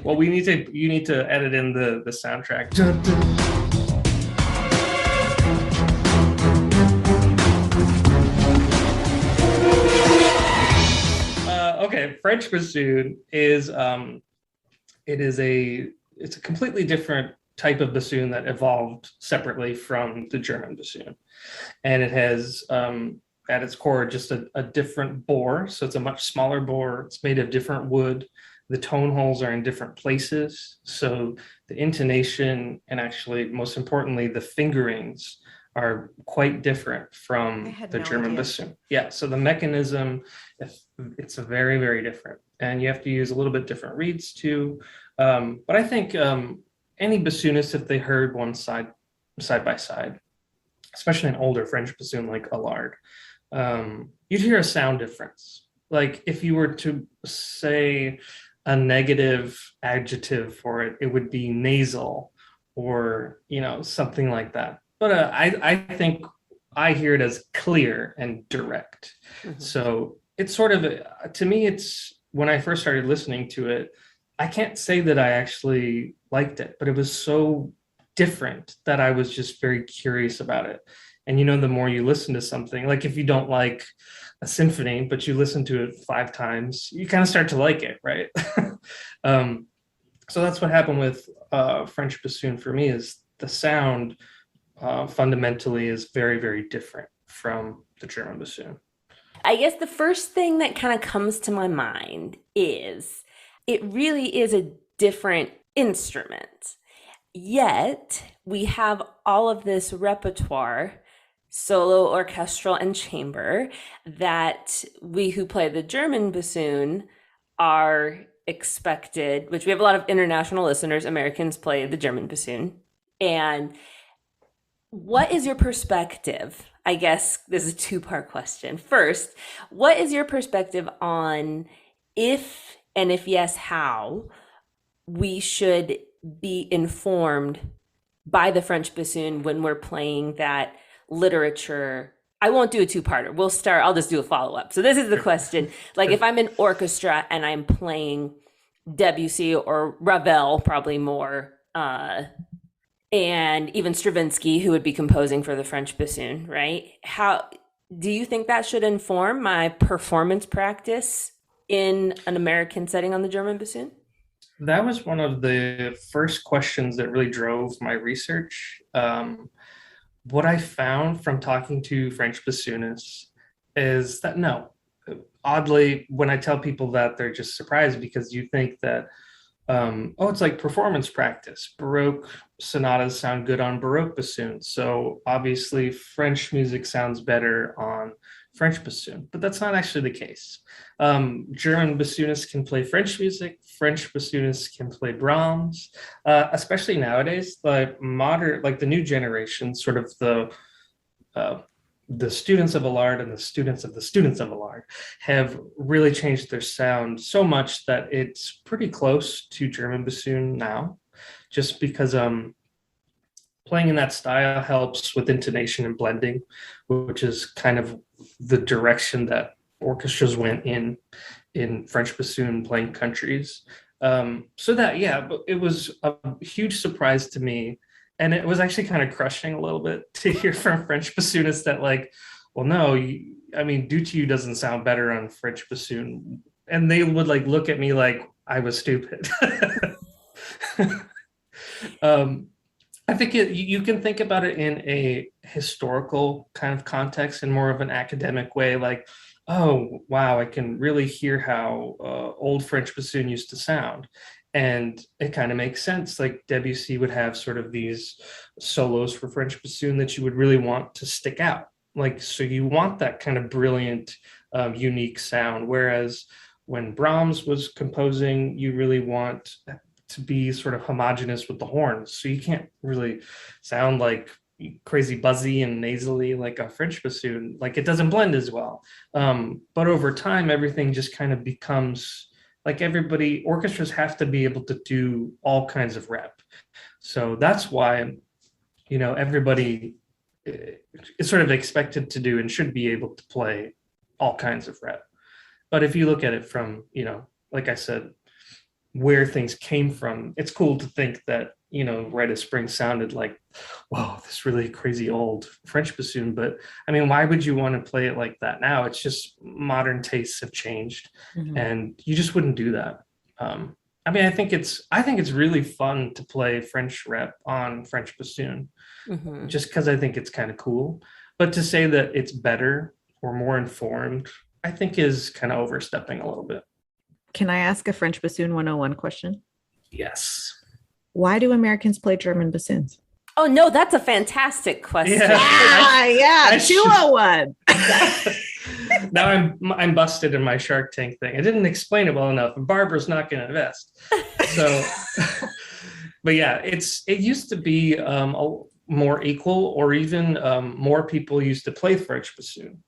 [SPEAKER 3] Well, you need to edit in the soundtrack. Okay, French bassoon is it's a completely different type of bassoon that evolved separately from the German bassoon, and it has at its core just a different bore. So it's a much smaller bore. It's made of different wood. The tone holes are in different places. So the intonation, and actually, most importantly, the fingerings are quite different from the German bassoon. Yeah, so the mechanism, it's a very, very different. And you have to use a little bit different reeds too. But I think any bassoonist, if they heard one side by side, especially an older French bassoon like Allard, you'd hear a sound difference. Like if you were to say a negative adjective for it, it would be nasal, or something like that. But I think I hear it as clear and direct. So it's sort of, to me, it's, when I first started listening to it, I can't say that I actually liked it, but it was so different that I was just very curious about it. And the more you listen to something, like if you don't like a symphony, but you listen to it 5 times, you kind of start to like it, right? So that's what happened with French bassoon for me, is the sound fundamentally is very, very different from the German bassoon.
[SPEAKER 2] I guess the first thing that kind of comes to my mind is it really is a different instrument. Yet we have all of this repertoire, solo, orchestral, and chamber, that we who play the German bassoon are expected, which we have a lot of international listeners, Americans play the German bassoon. And what is your perspective? I guess this is a two-part question. First, what is your perspective on if, and if yes, how we should be informed by the French bassoon when we're playing that literature? I won't do a two-parter. I'll just do a follow-up. So this is the question. Like if I'm in orchestra and I'm playing Debussy or Ravel, probably more, and even Stravinsky, who would be composing for the French bassoon, right? How do you think that should inform my performance practice in an American setting on the German bassoon?
[SPEAKER 3] That was one of the first questions that really drove my research. What I found from talking to French bassoonists is that no. Oddly, when I tell people that, they're just surprised, because you think that it's like performance practice. Baroque sonatas sound good on Baroque bassoon. So obviously French music sounds better on French bassoon, but that's not actually the case. German bassoonists can play French music. French bassoonists can play Brahms, especially nowadays. The new generation, sort of the students of Allard and the students of Allard have really changed their sound so much that it's pretty close to German bassoon now, just because playing in that style helps with intonation and blending, which is kind of the direction that orchestras went in French bassoon playing countries. But it was a huge surprise to me. And it was actually kind of crushing a little bit to hear from French bassoonists that Duthieu doesn't sound better on French bassoon. And they would look at me like I was stupid. I think you can think about it in a historical kind of context and more of an academic way, like, oh, wow, I can really hear how old French bassoon used to sound. And it kind of makes sense. Like Debussy would have sort of these solos for French bassoon that you would really want to stick out. So you want that kind of brilliant, unique sound. Whereas when Brahms was composing, you really want to be sort of homogeneous with the horns. So you can't really sound like crazy buzzy and nasally like a French bassoon. It doesn't blend as well. But over time, everything just kind of becomes orchestras have to be able to do all kinds of rep. So that's why, everybody is sort of expected to do and should be able to play all kinds of rep. But if you look at it from, like I said, where things came from, it's cool to think that, Rite of Spring sounded like, whoa, this really crazy old French bassoon. But why would you want to play it like that now? It's just modern tastes have changed, and you just wouldn't do that. I think it's really fun to play French rep on French bassoon, just because I think it's kind of cool. But to say that it's better or more informed, I think is kind of overstepping a little bit.
[SPEAKER 4] Can I ask a French bassoon 101 question?
[SPEAKER 3] Yes.
[SPEAKER 4] Why do Americans play German bassoons?
[SPEAKER 2] Oh, no, that's a fantastic question.
[SPEAKER 4] Yeah. 201.
[SPEAKER 3] Now I'm busted in my Shark Tank thing. I didn't explain it well enough, and Barbara's not going to invest. So, but yeah, it used to be more equal, or even more people used to play French bassoon.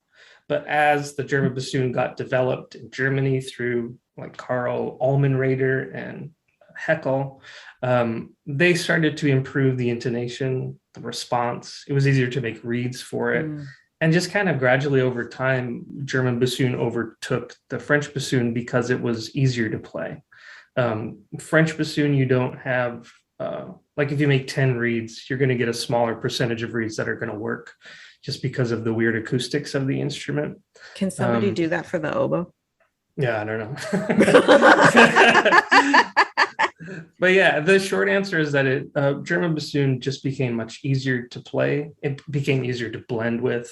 [SPEAKER 3] But as the German bassoon got developed in Germany through Karl Allmenrader and Heckel, they started to improve the intonation, the response. It was easier to make reeds for it. And just kind of gradually over time, German bassoon overtook the French bassoon because it was easier to play. French bassoon, you don't have, if you make 10 reeds, you're going to get a smaller percentage of reeds that are going to work, just because of the weird acoustics of the instrument.
[SPEAKER 4] Can somebody do that for the oboe?
[SPEAKER 3] Yeah, I don't But yeah, the short answer is that German bassoon just became much easier to play. It became easier to blend with,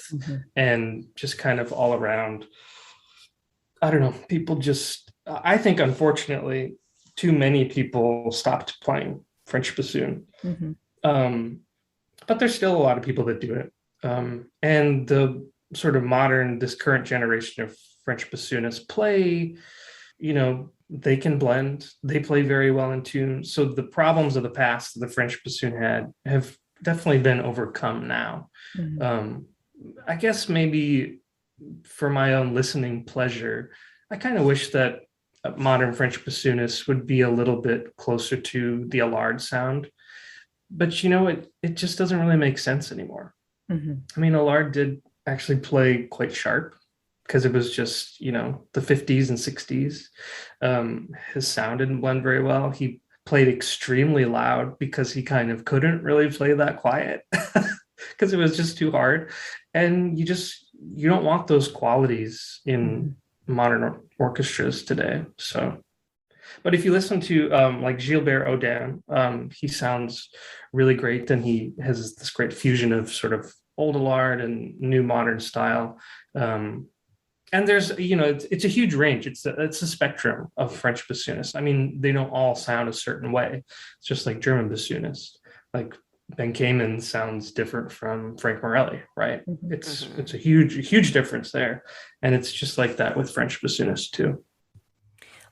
[SPEAKER 3] and just kind of all around. I don't know. People just, I think, unfortunately, too many people stopped playing French bassoon. But there's still a lot of people that do it. And the sort of this current generation of French bassoonists play, they can blend, they play very well in tune. So the problems of the past that the French bassoon had have definitely been overcome now. I guess maybe for my own listening pleasure, I kind of wish that modern French bassoonists would be a little bit closer to the Allard sound. But it just doesn't really make sense anymore. I mean, Allard did actually play quite sharp because it was just, the 50s and 60s. His sound didn't blend very well. He played extremely loud because he kind of couldn't really play that quiet because it was just too hard. And you don't want those qualities in modern orchestras today. So, but if you listen to like Gilbert Audin, he sounds really great, and he has this great fusion of sort of old Allard and new modern style. And there's, it's a huge range. It's a spectrum of French bassoonists. I mean, they don't all sound a certain way. It's just like German bassoonists. Like Ben Kamen sounds different from Frank Morelli, right? It's a huge difference there. And it's just like that with French bassoonists too.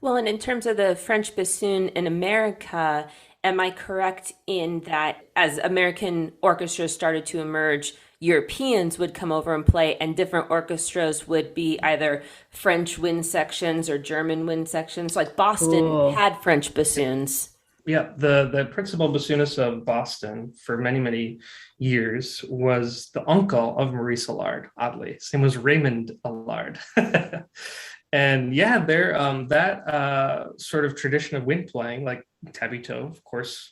[SPEAKER 2] Well, and in terms of the French bassoon in America, am I correct in that as American orchestras started to emerge, Europeans would come over and play, and different orchestras would be either French wind sections or German wind sections? Like Boston had French bassoons.
[SPEAKER 3] Yeah, the principal bassoonist of Boston for many, many years was the uncle of Maurice Allard, oddly. His name was Raymond Allard. And yeah, that sort of tradition of wind playing, like tabito, of course,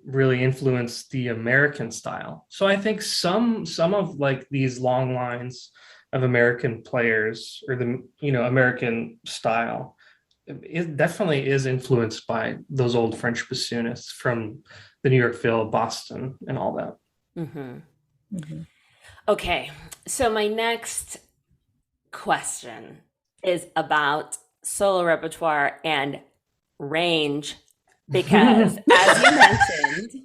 [SPEAKER 3] really influenced the American style. So I think some of like these long lines of American players, or the American style, it definitely is influenced by those old French bassoonists from the New York Phil, Boston, and all that.
[SPEAKER 2] Okay, so my next question is about solo repertoire and range, because as you mentioned,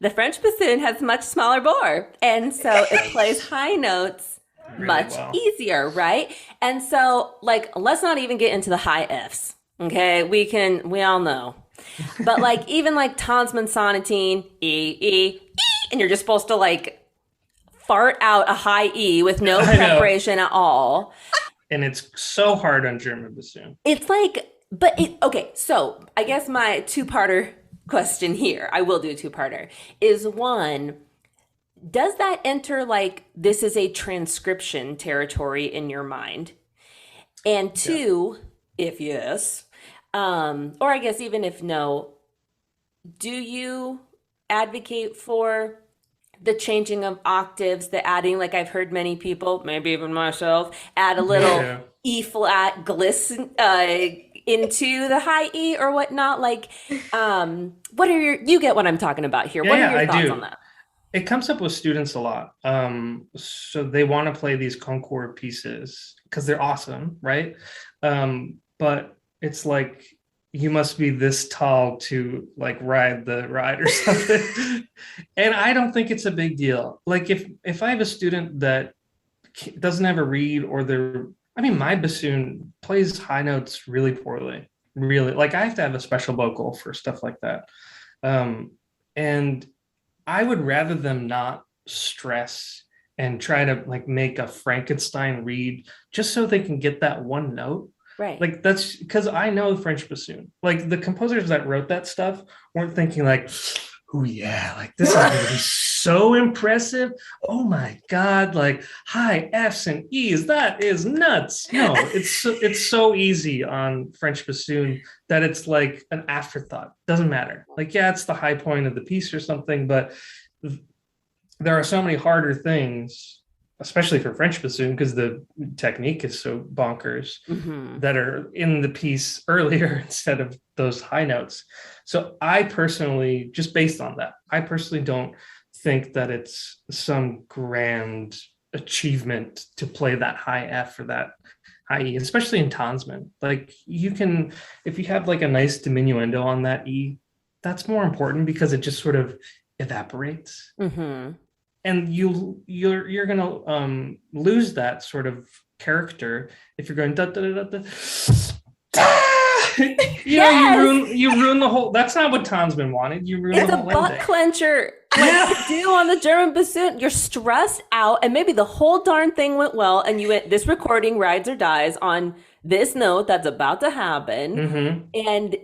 [SPEAKER 2] the French bassoon has much smaller bore, and so it plays high notes much easier, right? And so, like, let's not even get into the high Fs. Okay, we all know. But like even like Tonsman sonatine, E, and you're just supposed to like fart out a high E with no preparation at all.
[SPEAKER 3] And it's so hard on German bassoon.
[SPEAKER 2] It's like, okay, so I guess my two-parter question here, I will do a two-parter, is one, does that enter like this is a transcription territory in your mind? And two, if yes, or I guess even if no, do you advocate for the changing of octaves, the adding, like I've heard many people, maybe even myself, add a little E flat gliss into the high E or whatnot? Like, what are you get what I'm talking about here? What are your thoughts on that?
[SPEAKER 3] It comes up with students a lot. So they want to play these concours pieces because they're awesome, right? But it's like, you must be this tall to like ride the ride or something. And I don't think it's a big deal. Like if I have a student that doesn't have a reed, or my bassoon plays high notes really poorly, really. Like I have to have a special vocal for stuff like that. And I would rather them not stress and try to like make a Frankenstein reed just so they can get that one note.
[SPEAKER 2] Right.
[SPEAKER 3] Like that's because I know French bassoon. Like the composers that wrote that stuff weren't thinking like, oh yeah, like this is going to be so impressive. Oh my God, like high Fs and Es, that is nuts. No, it's so easy on French bassoon that it's like an afterthought. Doesn't matter. Like, yeah, it's the high point of the piece or something, but there are so many harder things especially for French bassoon, because the technique is so bonkers, that are in the piece earlier instead of those high notes. So I personally, just based on that, I personally don't think that it's some grand achievement to play that high F or that high E, especially in Tonsman. Like, you can, if you have like a nice diminuendo on that E, that's more important because it just sort of evaporates. And you're gonna lose that sort of character if you're going da da da da. You ruin the whole. That's not what Tonsman wanted. You ruin the whole
[SPEAKER 2] ending. It's a butt clencher. Like you do on the German bassoon. You're stressed out, and maybe the whole darn thing went well, and you went, this recording rides or dies on this note that's about to happen, and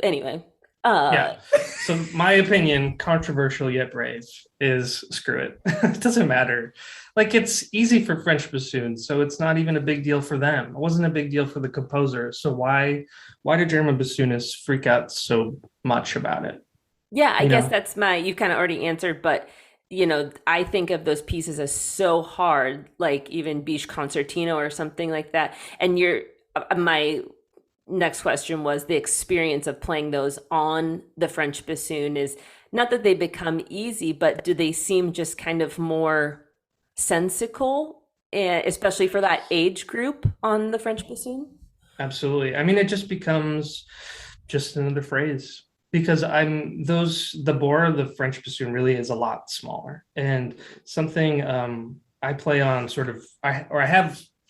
[SPEAKER 2] anyway.
[SPEAKER 3] So my opinion, controversial yet brave, is screw it. It doesn't matter. Like, it's easy for French bassoons, so it's not even a big deal for them. It wasn't a big deal for the composer. So why do German bassoonists freak out so much about it?
[SPEAKER 2] Yeah, I guess that's you kind of already answered, but I think of those pieces as so hard, like even Biche Concertino or something like that. And my next question was the experience of playing those on the French bassoon is not that they become easy, but do they seem just kind of more sensical, especially for that age group on the French bassoon?
[SPEAKER 3] Absolutely. I mean, it just becomes just another phrase, because the bore of the French bassoon really is a lot smaller, and something I play on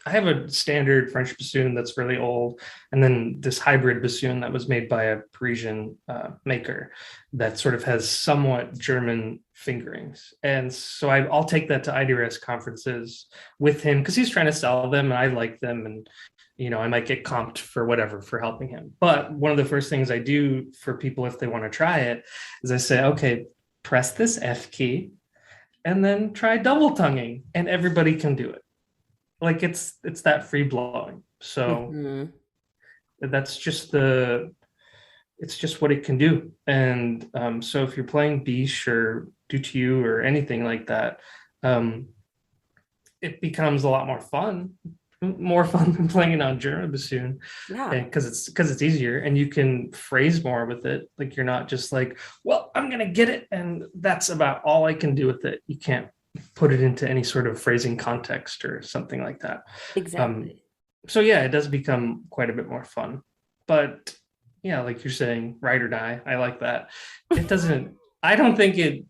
[SPEAKER 3] I have a standard French bassoon that's really old, and then this hybrid bassoon that was made by a Parisian maker that sort of has somewhat German fingerings. And so I'll take that to IDRS conferences with him because he's trying to sell them, and I like them, and I might get comped for whatever for helping him. But one of the first things I do for people if they want to try it is I say, okay, press this F key and then try double tonguing, and everybody can do it. Like, it's that free blowing. So that's just it's just what it can do. And so if you're playing Biche or Dutilleux or anything like that, it becomes a lot more fun than playing it on German bassoon.
[SPEAKER 2] Yeah,
[SPEAKER 3] because it's easier, and you can phrase more with it. Like, you're not just like, well, I'm gonna get it, and that's about all I can do with it. You can't put it into any sort of phrasing context or something like that.
[SPEAKER 2] Exactly.
[SPEAKER 3] So yeah, it does become quite a bit more fun. But yeah, like you're saying, ride or die. I like that. It doesn't. I don't think it.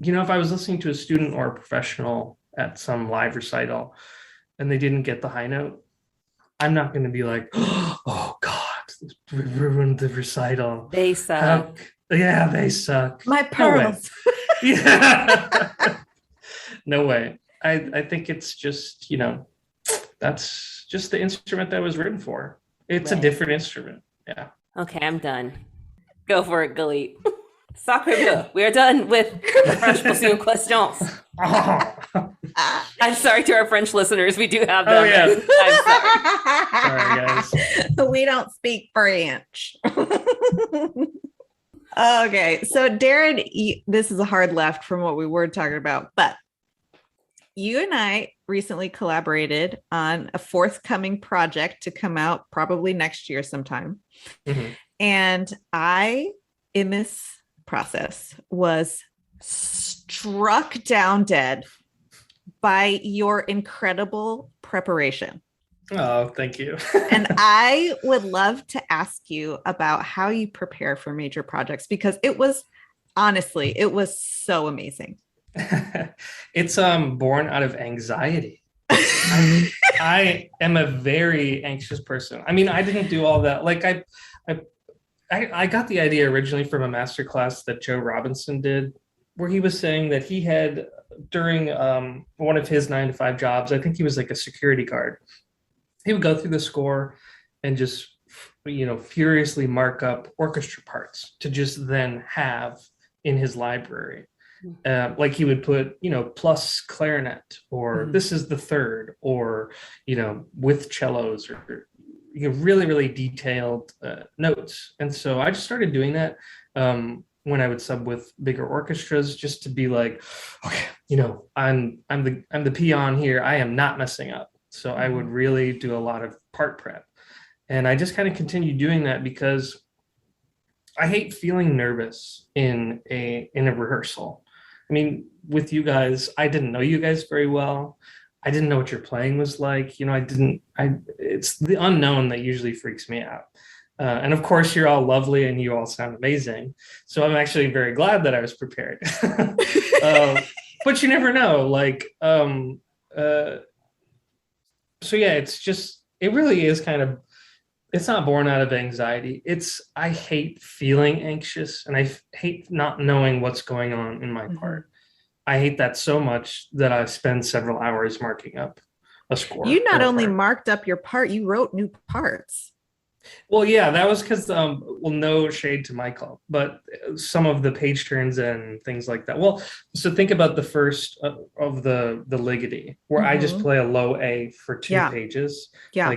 [SPEAKER 3] If I was listening to a student or a professional at some live recital, and they didn't get the high note, I'm not going to be like, oh God, this ruined the recital.
[SPEAKER 2] They suck.
[SPEAKER 3] They suck.
[SPEAKER 4] My pearls.
[SPEAKER 3] Yeah. No way. I think it's just, that's just the instrument that was written for. It's a different instrument. Yeah.
[SPEAKER 2] Okay, I'm done. Go for it, Galit. Sacre bleu. We are done with the French bassoon questions. I'm sorry to our French listeners. We do have them.
[SPEAKER 3] Oh, yeah.
[SPEAKER 2] I'm
[SPEAKER 3] sorry. Sorry, guys.
[SPEAKER 4] We don't speak French. Okay, so Daryn, this is a hard left from what we were talking about, but you and I recently collaborated on a forthcoming project to come out probably next year sometime. And I, in this process, was struck down dead by your incredible preparation.
[SPEAKER 3] Oh, thank you.
[SPEAKER 4] And I would love to ask you about how you prepare for major projects, because it was so amazing.
[SPEAKER 3] It's born out of anxiety. I am a very anxious person. I mean, I didn't do all that. Like, I got the idea originally from a master class that Joe Robinson did, where he was saying that he had, during one of his 9-to-5 jobs, I think he was like a security guard, he would go through the score and just, furiously mark up orchestra parts to just then have in his library. Like, he would put, plus clarinet, or this is the third, or, with cellos, or really, really detailed notes. And so I just started doing that. when I would sub with bigger orchestras, just to be like, okay, you know, I'm the peon here. I am not messing up. So I would really do a lot of part prep. And I just kind of continued doing that because I hate feeling nervous in a rehearsal. I mean, with you guys, I didn't know you guys very well. I didn't know what your playing was like. You know, it's the unknown that usually freaks me out. And of course, you're all lovely and you all sound amazing. So I'm actually very glad that I was prepared. But you never know. So yeah, it really is kind of, it's not born out of anxiety. I hate feeling anxious and I hate not knowing what's going on in my part. I hate that so much that I spend several hours marking up a score.
[SPEAKER 4] You not only marked up your part, you wrote new parts.
[SPEAKER 3] Well, yeah, that was because, no shade to my club, but some of the page turns and things like that. Well, so think about the first of the Ligeti, where I just play a low A for two pages.
[SPEAKER 4] Yeah.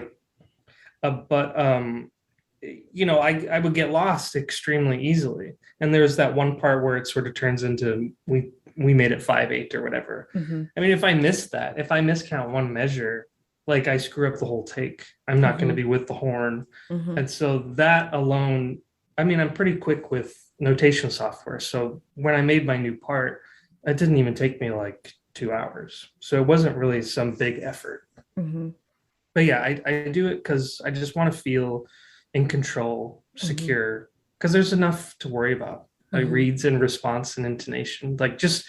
[SPEAKER 3] You know, I would get lost extremely easily. And there's that one part where it sort of turns into, we made it 5/8 or whatever. I mean, if I miscount one measure, like I screw up the whole take. I'm not going to be with the horn. And so that alone, I mean, I'm pretty quick with notation software. So when I made my new part, it didn't even take me like 2 hours. So it wasn't really some big effort. But yeah, I do it because I just want to feel in control, secure, because there's enough to worry about, like reads and response and intonation. Like, just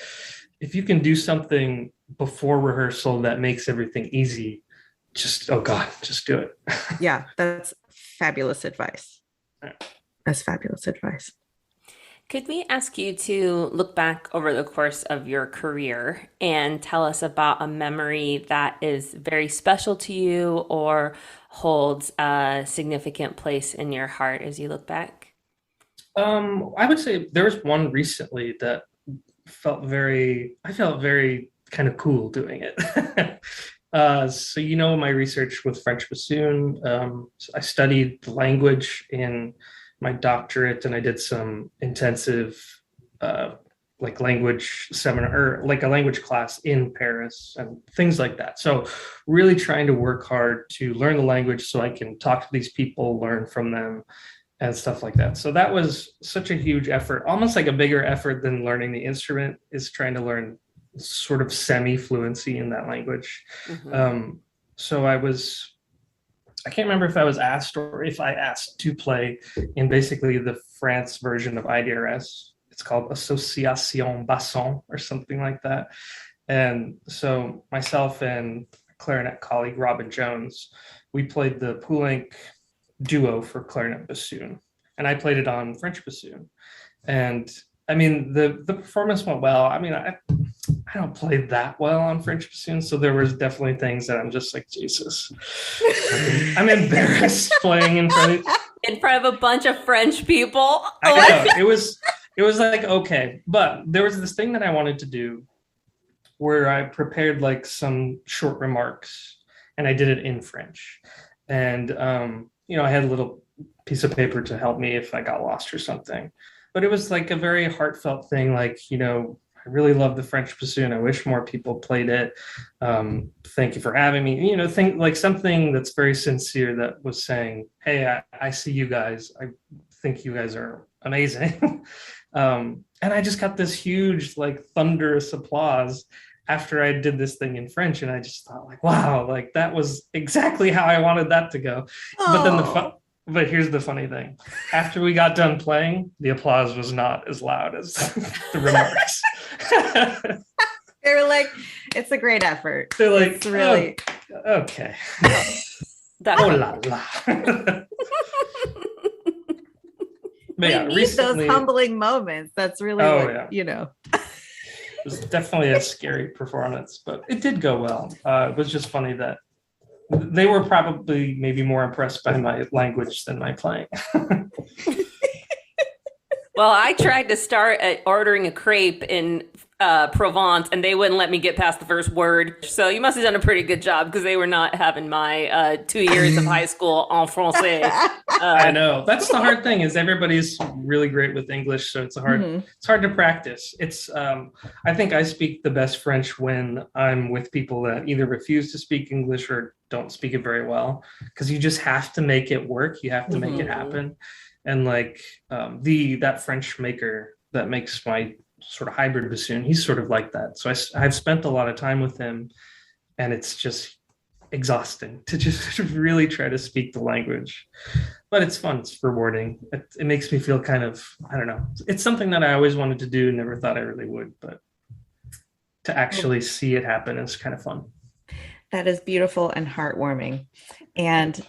[SPEAKER 3] if you can do something before rehearsal that makes everything easy, just do it.
[SPEAKER 4] Yeah, that's fabulous advice. That's fabulous advice.
[SPEAKER 2] Could we ask you to look back over the course of your career and tell us about a memory that is very special to you or holds a significant place in your heart as you look back?
[SPEAKER 3] I would say there was one recently that I felt very kind of cool doing it. So, you know, my research with French bassoon, I studied the language in my doctorate, and I did some intensive language seminar, or like a language class in Paris and things like that. So really trying to work hard to learn the language so I can talk to these people, learn from them and stuff like that. So that was such a huge effort, almost like a bigger effort than learning the instrument, is trying to learn sort of semi-fluency in that language. So I can't remember if I was asked or if I asked to play in basically the France version of IDRS. It's called Association Basson or something like that. And so myself and clarinet colleague Robin Jones, we played the Poulenc duo for clarinet bassoon, and I played it on French bassoon. And I mean, the performance went well. I mean, I don't play that well on French bassoon, so there was definitely things that I'm just like, Jesus, I'm embarrassed playing in front
[SPEAKER 2] of a bunch of French people.
[SPEAKER 3] I know, it was like, okay, but there was this thing that I wanted to do where I prepared like some short remarks, and I did it in French, and you know, I had a little piece of paper to help me if I got lost or something. But it was like a very heartfelt thing, like, you know, I really love the French bassoon. I wish more people played it. Thank you for having me. You know, think like something that's very sincere, that was saying, hey, I see you guys. I think you guys are amazing. And I just got this huge, like, thunderous applause after I did this thing in French. And I just thought, like, wow, like that was exactly how I wanted that to go. But then but here's the funny thing. After we got done playing, the applause was not as loud as the remarks.
[SPEAKER 4] They were like, it's a great effort.
[SPEAKER 3] They're like,
[SPEAKER 4] it's really
[SPEAKER 3] okay. Oh la la.
[SPEAKER 4] We need those humbling moments. That's really you know.
[SPEAKER 3] It was definitely a scary performance, but it did go well. It was just funny that they were probably maybe more impressed by my language than my playing.
[SPEAKER 2] Well, I tried to start ordering a crepe in Provence, and they wouldn't let me get past the first word. So you must have done a pretty good job, because they were not having my 2 years of high school en français.
[SPEAKER 3] I know. That's the hard thing is everybody's really great with English, so it's hard to practice. It's I think I speak the best French when I'm with people that either refuse to speak English or don't speak it very well, because you just have to make it work. You have to make it happen. And like that French maker that makes my sort of hybrid bassoon, he's sort of like that. So I've spent a lot of time with him, and it's just exhausting to just really try to speak the language, but it's fun. It's rewarding. It makes me feel kind of, I don't know, it's something that I always wanted to do, never thought I really would, but to actually see it happen is kind of fun.
[SPEAKER 4] That is beautiful and heartwarming. And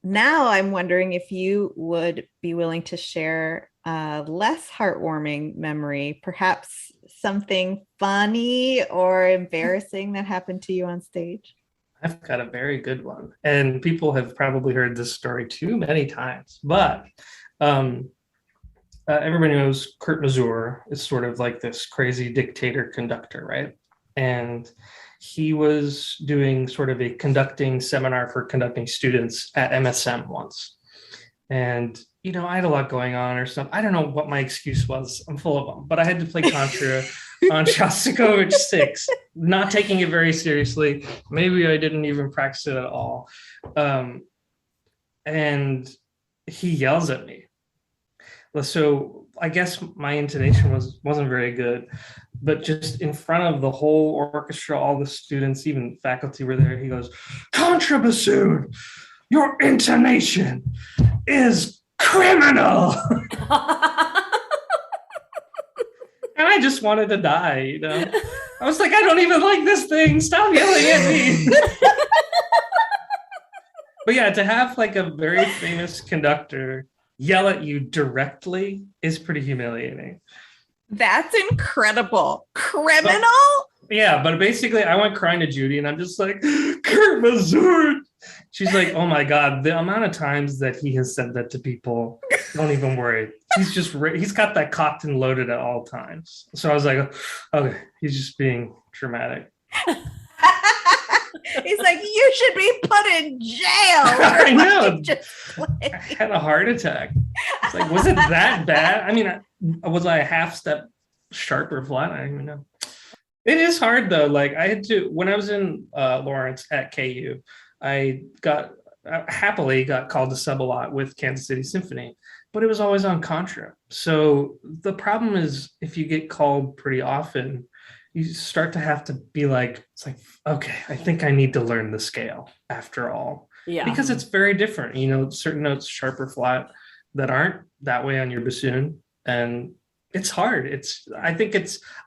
[SPEAKER 4] now I'm wondering if you would be willing to share a less heartwarming memory, perhaps something funny or embarrassing that happened to you on stage.
[SPEAKER 3] I've got a very good one, and people have probably heard this story too many times, but everybody knows Kurt Mazur is sort of like this crazy dictator conductor, right? And he was doing sort of a conducting seminar for conducting students at MSM once. And, you know, I had a lot going on or something. I don't know what my excuse was. I'm full of them, but I had to play contra on Shostakovich 6, not taking it very seriously. Maybe I didn't even practice it at all. And he yells at me. So I guess my intonation wasn't very good, but just in front of the whole orchestra, all the students, even faculty were there, he goes, "Contrabassoon, your intonation is criminal." And I just wanted to die, you know. I was like, I don't even like this thing. Stop yelling at me. But yeah, to have like a very famous conductor yell at you directly is pretty humiliating.
[SPEAKER 4] That's incredible. Criminal?
[SPEAKER 3] But basically I went crying to Judy and I'm just like, Kurt Mazur. She's like, oh my God, the amount of times that he has said that to people, don't even worry. He's got that cocked and loaded at all times. So I was like, okay, he's just being dramatic.
[SPEAKER 4] He's like, you should be put in jail.
[SPEAKER 3] I know. I had a heart attack. It's like, was it that bad? I mean, was I a half step sharp or flat? I don't even know. It is hard though. Like I had to, when I was in Lawrence at KU, I happily got called to sub a lot with Kansas City Symphony, but it was always on contra. So the problem is if you get called pretty often, you start to have to be like, it's like, okay, I think I need to learn the scale after all. Yeah. Because it's very different. You know, certain notes, sharp or flat, that aren't that way on your bassoon. And it's hard. I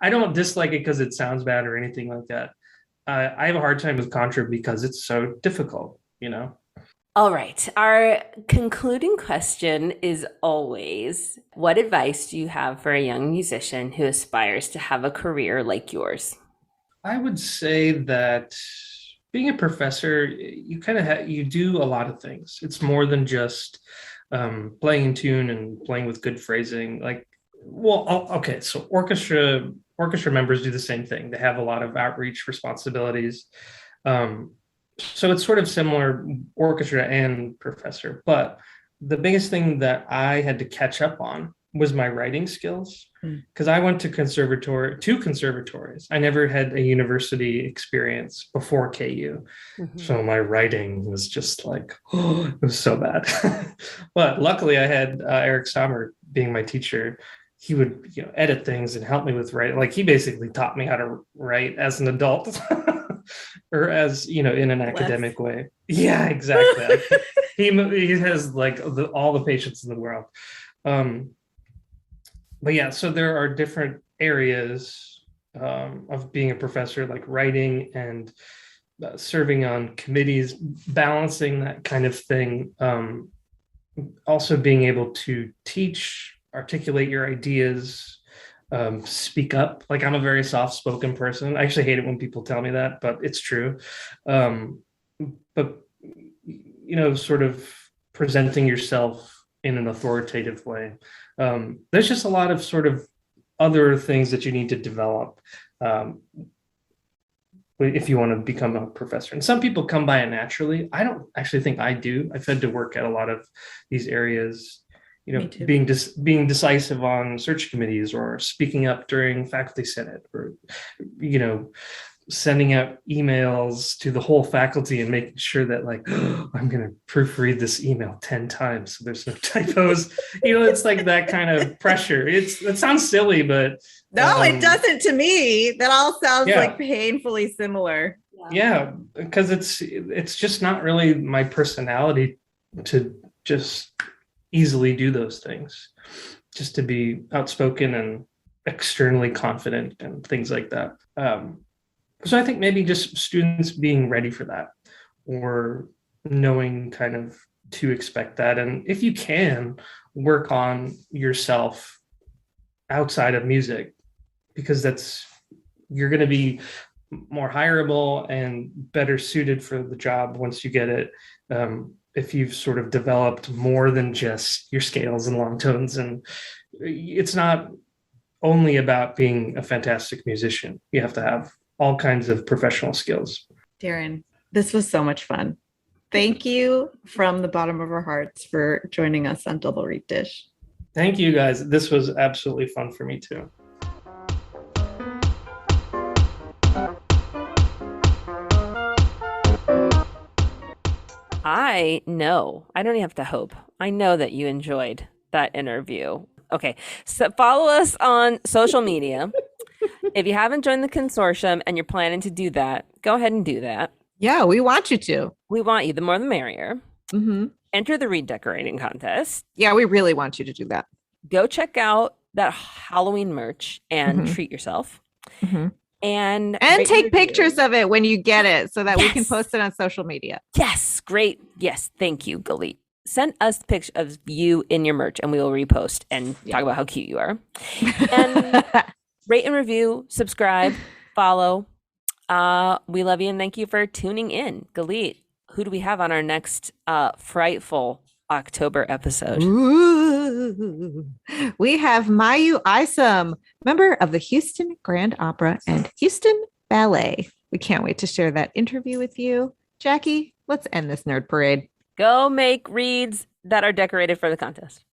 [SPEAKER 3] don't dislike it because it sounds bad or anything like that. I have a hard time with contra because it's so difficult, you know?
[SPEAKER 2] All right. Our concluding question is always, what advice do you have for a young musician who aspires to have a career like yours?
[SPEAKER 3] I would say that being a professor, you kind of you do a lot of things. It's more than just playing in tune and playing with good phrasing. Like, well, okay, so orchestra members do the same thing. They have a lot of outreach responsibilities. So it's sort of similar, orchestra and professor. But the biggest thing that I had to catch up on was my writing skills, because I went to two conservatories. I never had a university experience before KU. Mm-hmm. So my writing was just like, it was so bad. But luckily I had Eric Sommer being my teacher. He would, edit things and help me with writing. Like he basically taught me how to write as an adult or as, in an academic way. Yeah, exactly. He has like all the patience in the world. But yeah, so there are different areas of being a professor, like writing and serving on committees, balancing that kind of thing. Also being able to teach, articulate your ideas, speak up. Like I'm a very soft-spoken person. I actually hate it when people tell me that, but it's true. But, sort of presenting yourself in an authoritative way. There's just a lot of sort of other things that you need to develop. if you want to become a professor. And some people come by it naturally. I don't actually think I do. I've had to work at a lot of these areas, being decisive on search committees, or speaking up during faculty senate, or sending out emails to the whole faculty and making sure that I'm going to proofread this email 10 times so there's no typos. It's like that kind of pressure. It sounds silly, but
[SPEAKER 4] no, it doesn't to me. That all sounds like painfully similar.
[SPEAKER 3] Yeah, because it's just not really my personality to just easily do those things, just to be outspoken and externally confident and things like that. So I think maybe just students being ready for that, or knowing kind of to expect that. And if you can, work on yourself outside of music, because you're going to be more hireable and better suited for the job once you get it. If you've sort of developed more than just your scales and long tones. And it's not only about being a fantastic musician. You have to have all kinds of professional skills.
[SPEAKER 4] Daryn, this was so much fun. Thank you from the bottom of our hearts for joining us on Double Reed Dish.
[SPEAKER 3] Thank you, guys. This was absolutely fun for me too.
[SPEAKER 2] I know. I don't even have to hope. I know that you enjoyed that interview. Okay, so follow us on social media. If you haven't joined the consortium and you're planning to do that, go ahead and do that.
[SPEAKER 4] Yeah, we want you to.
[SPEAKER 2] We want you. The more the merrier.
[SPEAKER 4] Mm-hmm.
[SPEAKER 2] Enter the reed decorating contest.
[SPEAKER 4] Yeah, we really want you to do that.
[SPEAKER 2] Go check out that Halloween merch and treat yourself.
[SPEAKER 4] Mm-hmm.
[SPEAKER 2] And
[SPEAKER 4] take pictures of it when you get it so that we can post it on social media.
[SPEAKER 2] Yes, great. Yes, thank you, Galit. Send us pictures of you in your merch and we will repost and talk about how cute you are. And rate and review, subscribe, follow. We love you and thank you for tuning in. Galit, who do we have on our next frightful October episode?
[SPEAKER 4] Ooh. We have Mayu Isom, member of the Houston Grand Opera and Houston Ballet. We can't wait to share that interview with you. Jackie, let's end this nerd parade.
[SPEAKER 2] Go make reeds that are decorated for the contest.